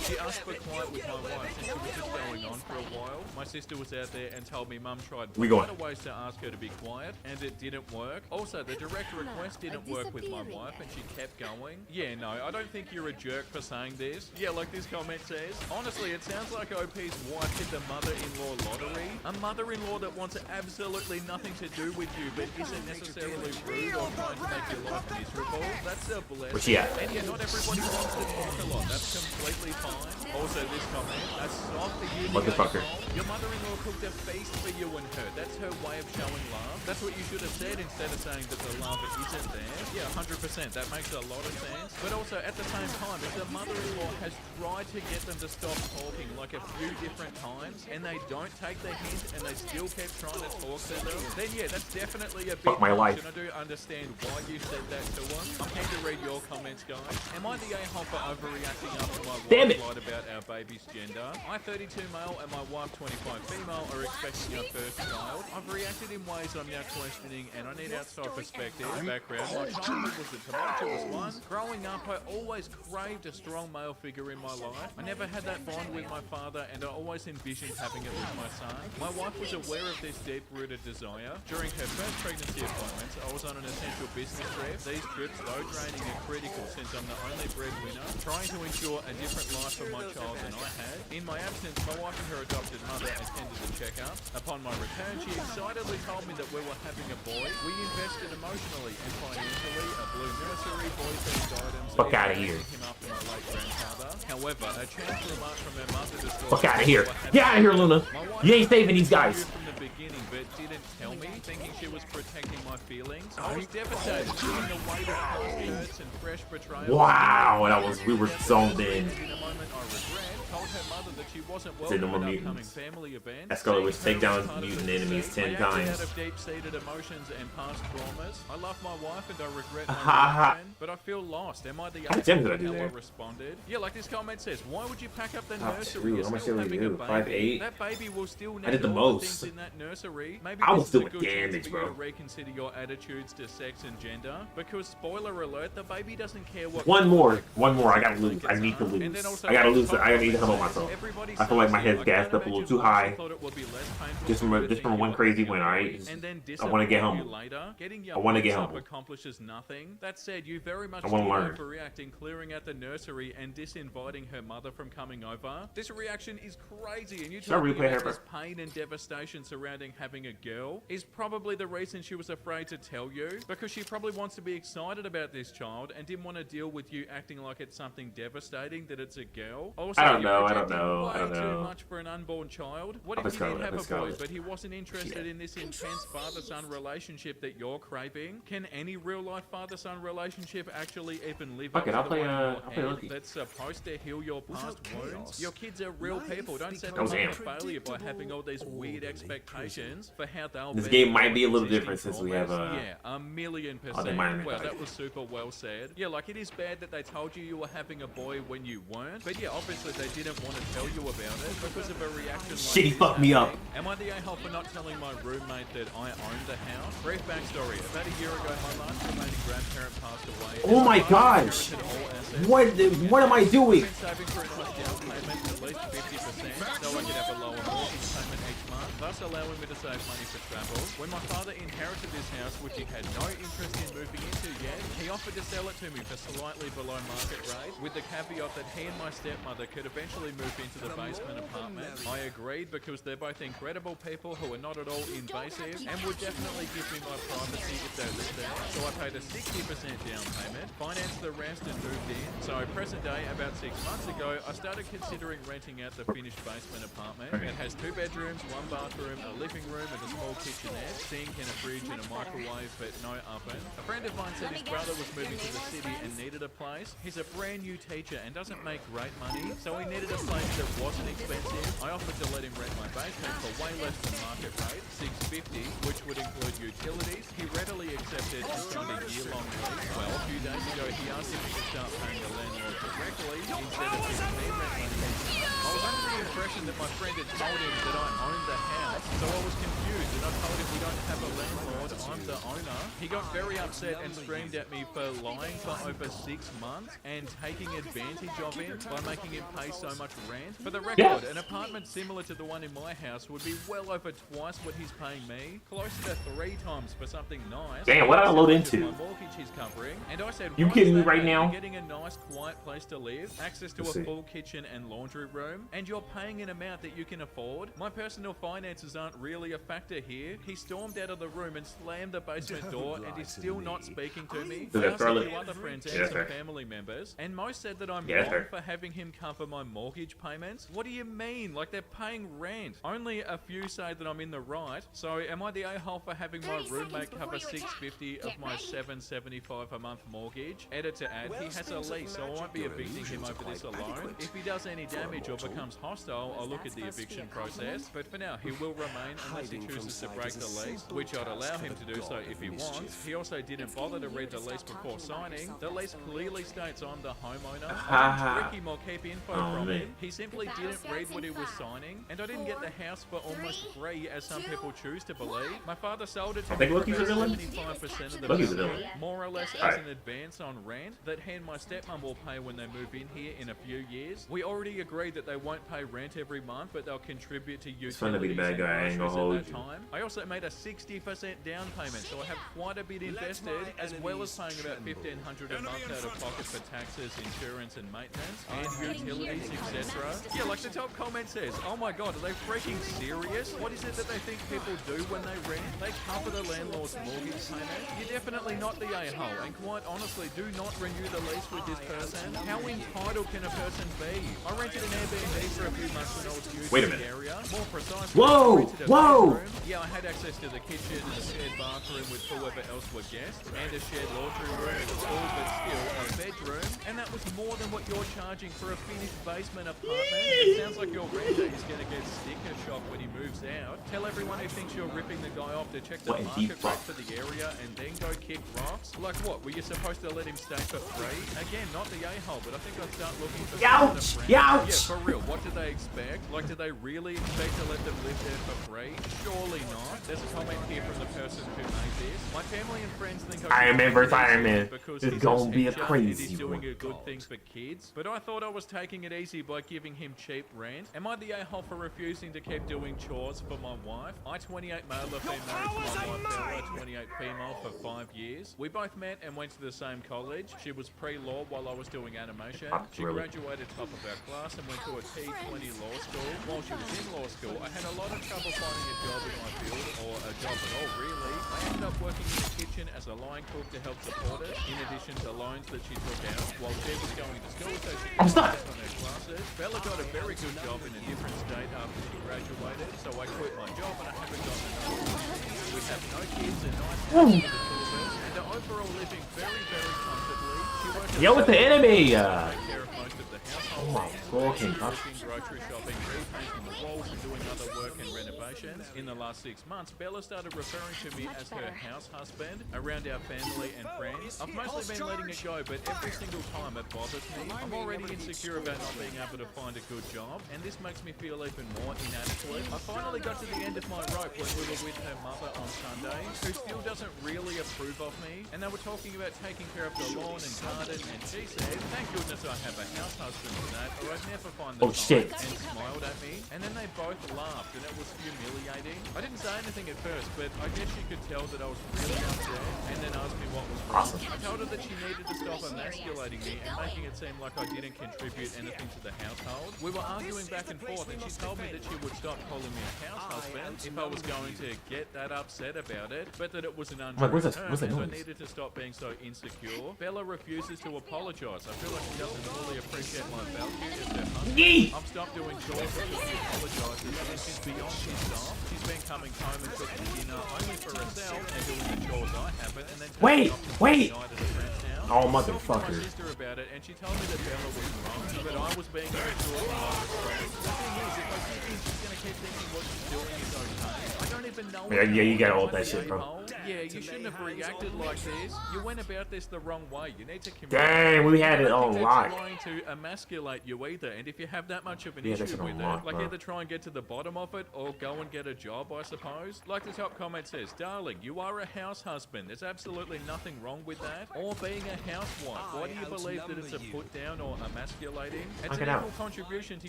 Speaker 1: She asked for quiet with my wife since it was just going on for a while. My sister was out there and told me mum tried other ways to ask her to be quiet and it didn't work. Also, the direct request didn't work with my wife and she kept going. Yeah, no, I don't think you're a jerk for saying this. Yeah, like this comment says. Honestly, it sounds like OP's wife hit the mother-in-law lottery. A mother-in-law that wants absolutely nothing to do with you but isn't necessarily rude or trying to make your life miserable. That's a blessing.
Speaker 2: Where's she at?
Speaker 1: And yeah, not everybody wants to talk a lot. That's completely fine. Also, this comment, that's soft for you.
Speaker 2: Motherfucker.
Speaker 1: Your mother-in-law cooked a feast for you and her. That's her way of showing love. That's what you should have said instead of saying that the love isn't there. Yeah, 100%. That makes a lot of sense. But also, at the same time, if the mother-in-law has tried to get them to stop talking like a few different times, and they don't take the hint, and they still keep trying to talk to them, then yeah, that's definitely a bit
Speaker 2: my
Speaker 1: much,
Speaker 2: life.
Speaker 1: and I do understand why you said that to us. I'm keen to read your comments, guys. Am I the a-hole for overreacting after my wife lied about our baby's gender? I, 32 male, and my wife, 25 female, are expecting our first child. I've reacted in ways I'm now questioning, and I need outside perspective. Background: my childhood was a tumultuous one. Growing up, I always craved a strong male figure in my life. I never had that bond with my father, and I always envisioned having it with my son. My wife was aware of this deep-rooted desire. During her first pregnancy appointments, I was on an essential business trip. These trips, though draining, are critical since I'm the only breadwinner, trying to ensure a different life for my child than I had. In my absence, my wife and her adopted mother attended the checkup. Upon my return, she excitedly told me that we were having a boy. We invested emotionally and financially, a blue nursery, boy-themed items,
Speaker 2: Fuck outta
Speaker 1: and
Speaker 2: here.
Speaker 1: him after my late grandfather. However, a chance remark from her mother destroyed
Speaker 2: Fuck out of here. Get out of here, Luna. You ain't saving these guys.
Speaker 1: from the beginning, but didn't tell me, thinking she was protecting my feelings. I was devastated, feeling the weight of past hurts and fresh betrayal.
Speaker 2: Wow, we were zoned in.
Speaker 1: In a moment, I regret. Told her mother that she wasn't
Speaker 2: Say no
Speaker 1: welcome
Speaker 2: more
Speaker 1: at upcoming
Speaker 2: mutants.
Speaker 1: family events.
Speaker 2: That Scarlet Witch
Speaker 1: Seeing
Speaker 2: take
Speaker 1: her
Speaker 2: down
Speaker 1: as part of
Speaker 2: mutant
Speaker 1: the
Speaker 2: enemies
Speaker 1: success,
Speaker 2: 10
Speaker 1: I acted
Speaker 2: times.
Speaker 1: out of deep-seated emotions and past traumas. I love my wife and I regret
Speaker 2: Ha,
Speaker 1: my
Speaker 2: ha.
Speaker 1: reaction, but I feel lost. Am I the
Speaker 2: How much damage did I do
Speaker 1: how I
Speaker 2: there?
Speaker 1: responded? Yeah, like this comment says, why would you pack up the
Speaker 2: Top
Speaker 1: nursery?
Speaker 2: 2,
Speaker 1: You're
Speaker 2: how much
Speaker 1: still
Speaker 2: did we
Speaker 1: having a
Speaker 2: do?
Speaker 1: baby.
Speaker 2: 5'8"?
Speaker 1: That baby will still need
Speaker 2: I did the
Speaker 1: all
Speaker 2: most.
Speaker 1: things in that nursery. Maybe
Speaker 2: I
Speaker 1: this
Speaker 2: was
Speaker 1: is a
Speaker 2: doing
Speaker 1: good chance
Speaker 2: damage,
Speaker 1: for you
Speaker 2: bro.
Speaker 1: to reconsider your attitudes to sex and gender. Because spoiler alert, the baby doesn't care what.
Speaker 2: One more. I gotta lose. I need to
Speaker 1: And then
Speaker 2: lose.
Speaker 1: also,
Speaker 2: I gotta lose.
Speaker 1: top
Speaker 2: I need to humble
Speaker 1: comments,
Speaker 2: myself.
Speaker 1: everybody
Speaker 2: I feel like my
Speaker 1: says,
Speaker 2: head's
Speaker 1: I
Speaker 2: gassed
Speaker 1: can't
Speaker 2: up a little
Speaker 1: imagine
Speaker 2: too
Speaker 1: why
Speaker 2: high.
Speaker 1: she thought it would be less painful
Speaker 2: Just
Speaker 1: for
Speaker 2: from
Speaker 1: you to
Speaker 2: just from
Speaker 1: think
Speaker 2: one
Speaker 1: you
Speaker 2: crazy
Speaker 1: were
Speaker 2: win, alright?
Speaker 1: married and then
Speaker 2: I wanna get
Speaker 1: disappoint you
Speaker 2: humbled.
Speaker 1: later. Getting your
Speaker 2: I wanna get
Speaker 1: hopes up
Speaker 2: humbled.
Speaker 1: accomplishes nothing. That said, you very much
Speaker 2: I wanna
Speaker 1: did
Speaker 2: learn.
Speaker 1: overreact, clearing out the nursery and disinviting her mother from coming over. This reaction is crazy, and you
Speaker 2: Should I
Speaker 1: talking
Speaker 2: replay
Speaker 1: about
Speaker 2: her?
Speaker 1: this pain and devastation surrounding having a girl is probably the reason she was afraid to tell you, because she probably wants to be excited about this child and didn't want to deal with you acting like it's something devastating that it's a girl. Also,
Speaker 2: I don't
Speaker 1: you're
Speaker 2: know, I don't
Speaker 1: projecting
Speaker 2: know, I
Speaker 1: way
Speaker 2: don't know.
Speaker 1: too much for an unborn child. What
Speaker 2: Up
Speaker 1: if
Speaker 2: a
Speaker 1: you did
Speaker 2: Scarlet,
Speaker 1: have
Speaker 2: up a
Speaker 1: a boy,
Speaker 2: Scarlet.
Speaker 1: but he wasn't interested in this intense father-son relationship that you're craving? Can any real-life father-son relationship actually even live
Speaker 2: Fuck
Speaker 1: up
Speaker 2: it,
Speaker 1: to
Speaker 2: I'll
Speaker 1: the
Speaker 2: play,
Speaker 1: one in
Speaker 2: I'll
Speaker 1: your
Speaker 2: play
Speaker 1: head
Speaker 2: Loki.
Speaker 1: that's supposed to heal your past
Speaker 3: Without
Speaker 1: wounds?
Speaker 3: chaos,
Speaker 1: Your kids are real
Speaker 3: life
Speaker 1: people. Don't set them
Speaker 2: Oh,
Speaker 1: up
Speaker 2: damn.
Speaker 1: for failure by having all these weird expectations for how they'll
Speaker 2: This
Speaker 1: be
Speaker 2: game might be a little
Speaker 1: existing
Speaker 2: different since we have,
Speaker 1: traumas. Yeah, 1,000,000%.
Speaker 2: oh, they might
Speaker 1: Well,
Speaker 2: have
Speaker 1: that was super well said. Yeah, like it is bad that they told you were having a boy when you weren't, but yeah, obviously they didn't want to tell you about it because of a reaction like
Speaker 2: Shit, he
Speaker 1: this
Speaker 2: fucked me up.
Speaker 1: happening. Am I the a-hole for not telling my roommate that I owned the house? Brief backstory. About a year ago, my last remaining grandparent passed away.
Speaker 2: Oh
Speaker 1: and
Speaker 2: my
Speaker 1: father
Speaker 2: gosh.
Speaker 1: inherited all assets.
Speaker 2: What am I doing?
Speaker 1: I've been saving for a nice down payment, at least 50%, so I could have a lower mortgage payment each month, thus allowing me to save money for travel. When my father inherited this house, which he had no interest in moving into yet, he offered to sell it to me for slightly below market rate, with the caveat that he and my stepmother could eventually move into the basement apartment. I agreed because they're both incredible people who are not at all invasive and would definitely give me my privacy if they lived there. So I paid a 60% down payment, financed the rest and moved in. So present day, about 6 months ago, I started considering renting out the finished basement apartment. It has 2 bedrooms, 1 bathroom, a living room and a small kitchenette, sink and a fridge and a microwave but no oven. A friend of mine said his brother was moving to the city and needed a place. He's a brand new teacher and doesn't make great money, so he needed a place that wasn't expensive. I offered to let him rent my basement for way less than market rate, $650, which would include utilities. He readily accepted and signed a year-long lease. Well, a few days ago, he asked if he could start paying the landlord directly instead of giving me rent money each month. I was under the impression that my friend had told him that I owned the house, so I was confused and I told him we don't have a landlord, I'm the owner. He got very upset and screamed at me for lying for over 6 months and taking advantage of him by making him pay so much rent. For the record, an apartment similar to the one in my house would be well over twice what he's paying me, closer to 3 times for something nice.
Speaker 2: Damn, what did I load
Speaker 1: Which is
Speaker 2: into?
Speaker 1: my mortgage he's covering. And I said,
Speaker 2: You
Speaker 1: "Why
Speaker 2: kidding
Speaker 1: is
Speaker 2: me
Speaker 1: that,
Speaker 2: right
Speaker 1: mate?
Speaker 2: now?
Speaker 1: You're getting a nice, quiet place to live, access to
Speaker 2: Let's
Speaker 1: a
Speaker 2: see.
Speaker 1: full kitchen and laundry room, and you're paying an amount that you can afford. My personal finances aren't really a factor here." He stormed out of the room and slammed the basement door and is still not speaking to me.
Speaker 2: Is
Speaker 1: I
Speaker 2: that
Speaker 1: asked a
Speaker 2: Scarlet?
Speaker 1: few other friends
Speaker 2: Yeah,
Speaker 1: and
Speaker 2: that's
Speaker 1: some
Speaker 2: her.
Speaker 1: family members, and most said that I'm
Speaker 2: Yeah, that's
Speaker 1: wrong
Speaker 2: her.
Speaker 1: for having him cover my mortgage payments. What do you mean? Like they're paying rent. Only a few say that I'm in the right. So am I the a-hole for having my
Speaker 4: 30
Speaker 1: roommate
Speaker 4: seconds
Speaker 1: cover
Speaker 4: before you attack.
Speaker 1: $650 of
Speaker 4: Get
Speaker 1: my
Speaker 4: ready.
Speaker 1: $775 a month mortgage? Edit to add, he has a lease, so I won't be evicting him over this alone. If he does any damage or becomes hostile, I'll look at the eviction process. But for now, he will remain unless he chooses to break the lease, which I'd allow him to do so if he wants. He also didn't bother to read the lease before signing. The lease clearly states I'm the homeowner. I didn't trick him or keep info
Speaker 2: Oh,
Speaker 1: from
Speaker 2: man.
Speaker 1: him. He simply didn't read what he was signing, and I didn't get the house for almost free, as some people choose to believe. My father sold it to
Speaker 2: I
Speaker 1: me
Speaker 2: think
Speaker 1: for
Speaker 2: Loki's a
Speaker 1: about
Speaker 2: villain.
Speaker 1: 75% of the
Speaker 2: Loki's a
Speaker 1: value,
Speaker 2: villain.
Speaker 1: more or less as
Speaker 2: Alright.
Speaker 1: an advance on rent that he and my stepmom will pay when they move in here in a few years. We already agreed that they won't pay rent every month, but they'll contribute to utilities
Speaker 2: fun to be the bad
Speaker 1: and
Speaker 2: guy, I ain't gonna
Speaker 1: groceries
Speaker 2: hold
Speaker 1: at that
Speaker 2: you.
Speaker 1: time. I also made a 60% down payment apartment, so I have quite a bit invested, as well as paying about $1,500 a month out of pocket for taxes, insurance, and maintenance, and utilities, etc. Yeah, like the top comment says, oh my god, are they freaking serious? What is it that they think people do when they rent? They cover the landlord's mortgage payment? You're definitely not the a-hole, and quite honestly, do not renew the lease with this person. How entitled can a person be? I rented an Airbnb for a few months when I was using
Speaker 2: Wait a
Speaker 1: the
Speaker 2: minute.
Speaker 1: area. More precisely,
Speaker 2: Whoa!
Speaker 1: I rented a
Speaker 2: Whoa!
Speaker 1: bedroom. Yeah, I had access to the kitchen and a shared bathroom with whoever else were guests, and a shared laundry room and all but still a bedroom. And that was more than what you're charging for a finished basement apartment. It sounds like your renter is going to get sticker shock when he moves out. Tell everyone who thinks you're ripping the guy off to check the
Speaker 2: What in
Speaker 1: market
Speaker 2: deep
Speaker 1: rate for the area and then go kick rocks. Like what? Were you supposed to let him stay for free? Again, not the a-hole, but I think I'd start looking for
Speaker 2: Ouch!
Speaker 1: friends.
Speaker 2: Ouch!
Speaker 1: Yeah, for real. What did they expect? Like, did they really expect to let them live there for free? Surely not. There's a comment here from the person who made this. My family and friends think
Speaker 2: Iron Man versus Iron Man.
Speaker 1: because
Speaker 2: It's
Speaker 1: he's
Speaker 2: gonna be a
Speaker 1: teacher and
Speaker 2: crazy
Speaker 1: he's doing
Speaker 2: one.
Speaker 1: a good thing for kids. But I thought I was taking it easy by giving him cheap rent. Am I the a-hole for refusing to keep doing chores for my wife? I, 28 male, have been married to my wife Bella, 28 female, for 5 years. We both met and went to the same college. She was pre-law while I was doing animation. She
Speaker 2: Really?
Speaker 1: graduated top of our class and went to a T20 law school. While she was in law school, I had a lot of trouble finding a job in my field, or a job at all really. I ended up working in the kitchen as a line cook to help support it, in addition to loans that she took out while she was going to school, so she
Speaker 2: I'm
Speaker 1: could
Speaker 2: stuck.
Speaker 1: focus on her classes. Bella got a very good job in a different state after she graduated, so I quit my job and I haven't gotten another one. We have no kids and nice house for the two of us, and are overall living very, very comfortably. She works at
Speaker 2: Yo, with the enemy!
Speaker 1: take care of most of the household
Speaker 2: Oh my
Speaker 1: things,
Speaker 2: God,
Speaker 1: cooking,
Speaker 2: King.
Speaker 1: cooking, grocery shopping, repainting the walls, and doing other work and renovations. In the last 6 months, Bella started referring to me as her house husband around our family and friends. I've mostly been letting it go, but every single time it bothers me. I'm already insecure about not being able to find a good job, and this makes me feel even more inadequate. I finally got to the end of my rope when we were with her mother on Sunday, who still doesn't really approve of me, and they were talking about taking care of the lawn and garden, and she said, thank goodness I have a house husband for that, or I'd never find the
Speaker 2: Oh, shit.
Speaker 1: and smiled at me, and then they both laughed, and it was humiliating. I didn't say anything at first, but I guess she could tell that I was really upset, and then asked me what was wrong.
Speaker 2: Awesome.
Speaker 1: I told her that she needed to stop emasculating me and making it seem like I didn't contribute anything to the household. We were arguing back and forth, and she told me that she would stop calling me a house husband if I was going to get that upset about it, but that it was an untrue
Speaker 2: where's that-
Speaker 1: term,
Speaker 2: where's that
Speaker 1: and I
Speaker 2: noise?
Speaker 1: needed to stop being so insecure. Bella refuses to apologize. I feel like she doesn't fully appreciate my value as her husband.
Speaker 2: Yeet!
Speaker 1: I've stopped doing chores because she apologizes, and she's beyond pissed off. She's been coming home and cooking dinner only for herself and doing the chores I haven't, and then
Speaker 2: Wait,
Speaker 1: turning off to
Speaker 2: wait.
Speaker 1: the night at a friend's house.
Speaker 2: Oh,
Speaker 1: I talked to my
Speaker 2: motherfucker.
Speaker 1: sister about it, and she told me that Bella was wrong, but I was being immature and not restrained. The thing is, if I keep in, she's gonna keep thinking what she's doing is okay. I don't even know.
Speaker 2: Yeah, you gotta hold
Speaker 1: I'm
Speaker 2: that shit, bro.
Speaker 1: a-hole. Yeah, you shouldn't have reacted like this. You went about this the wrong way. You need to communicate.
Speaker 2: Dang, we had
Speaker 1: I
Speaker 2: it
Speaker 1: don't
Speaker 2: on
Speaker 1: think
Speaker 2: lock.
Speaker 1: they're trying to emasculate you either, and if you have that much of an
Speaker 2: Yeah,
Speaker 1: issue
Speaker 2: that's
Speaker 1: with
Speaker 2: on
Speaker 1: it,
Speaker 2: lock,
Speaker 1: like
Speaker 2: bro.
Speaker 1: either try and get to the bottom of it or go and get a job, I suppose. Like the top comment says, darling, you are a house husband. There's absolutely nothing wrong with that. Or being a housewife. Why do you believe that it's a put down or emasculating? It's
Speaker 2: Knock
Speaker 1: an
Speaker 2: it out.
Speaker 1: equal contribution to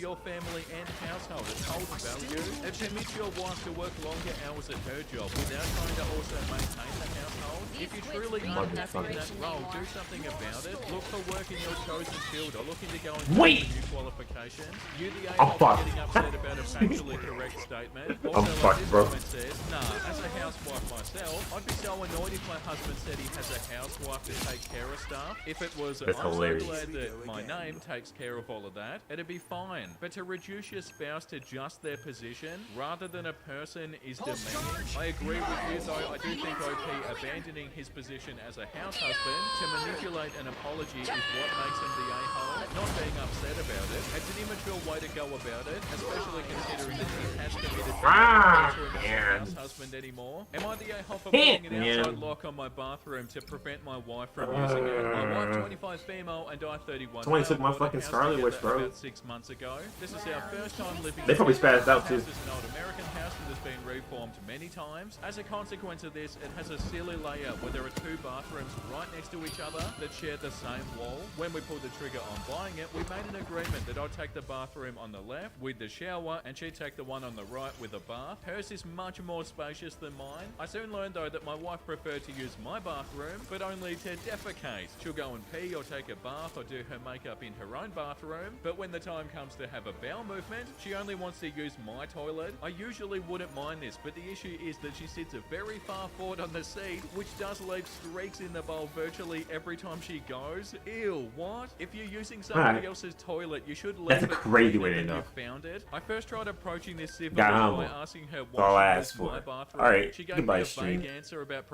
Speaker 1: your family and household. It holds value. It permits your wife to work longer hours at her job without trying to also maintain the household. If you're truly unhappy in that role, do something about it. Look for work in your chosen field or look into going
Speaker 2: Wait!
Speaker 1: for new qualifications. You the
Speaker 2: I'm
Speaker 1: a-hole
Speaker 2: fucked.
Speaker 1: getting upset about a factually correct statement. Also,
Speaker 2: I'm
Speaker 1: like
Speaker 2: fucked,
Speaker 1: this
Speaker 2: bro.
Speaker 1: comment says, nah, as a housewife myself, I'd be so annoyed if my husband said he has a housewife to take care of stuff. If it was,
Speaker 2: That's
Speaker 1: I'm
Speaker 2: hilarious.
Speaker 1: so glad that my name takes care of all of that, it'd be fine. But to reduce your spouse to just their position, rather than a person is demanding. I agree with you though, I do think OP abandoning his position as a house husband to manipulate an apology is what makes him the a-hole, not being upset about it. It's an immature way to go about it, especially considering that he has committed to not being a
Speaker 2: man.
Speaker 1: house husband anymore. Am I the a-hole for
Speaker 2: Hit,
Speaker 1: putting an
Speaker 2: man.
Speaker 1: outside lock on my bathroom to prevent my wife from using it? My wife, 25 female, and I, 31
Speaker 2: Somebody
Speaker 1: male,
Speaker 2: took my
Speaker 1: bought a
Speaker 2: fucking
Speaker 1: house
Speaker 2: Scarlet Witch,
Speaker 1: together
Speaker 2: bro.
Speaker 1: about 6 months ago. This is our first time living
Speaker 2: They probably
Speaker 1: together.
Speaker 2: spazzed out,
Speaker 1: Our
Speaker 2: too.
Speaker 1: house is an old American house basin has been reformed many times. As a consequence of this, it has a silly layout where there are two bathrooms right next to each other that share the same wall. When we pulled the trigger on buying it, we made an agreement that I'd take the bathroom on the left with the shower and she'd take the one on the right with a bath. Hers is much more spacious than mine. I soon learned though that my wife preferred to use my bathroom, but only to defecate. She'll go and pee or take a bath or do her makeup in her own bathroom, but when the time comes to have a bowel movement, she only wants to use my toilet. I usually wouldn't mind this, but the issue is that she sits very far forward on the seat, which does leave streaks in the bowl virtually every time she goes. Ew, what? If you're using somebody else's toilet, you should leave
Speaker 2: That's a
Speaker 1: it
Speaker 2: crazy
Speaker 1: cleaner
Speaker 2: way to
Speaker 1: than
Speaker 2: know.
Speaker 1: you found it. I first tried approaching this civilly
Speaker 2: Got
Speaker 1: by
Speaker 2: humble.
Speaker 1: asking her
Speaker 2: That's all I
Speaker 1: what
Speaker 2: asked
Speaker 1: she was my
Speaker 2: for.
Speaker 1: bathroom.
Speaker 2: Alright,
Speaker 1: She gave
Speaker 2: goodbye,
Speaker 1: me a
Speaker 2: stream.
Speaker 1: vague answer about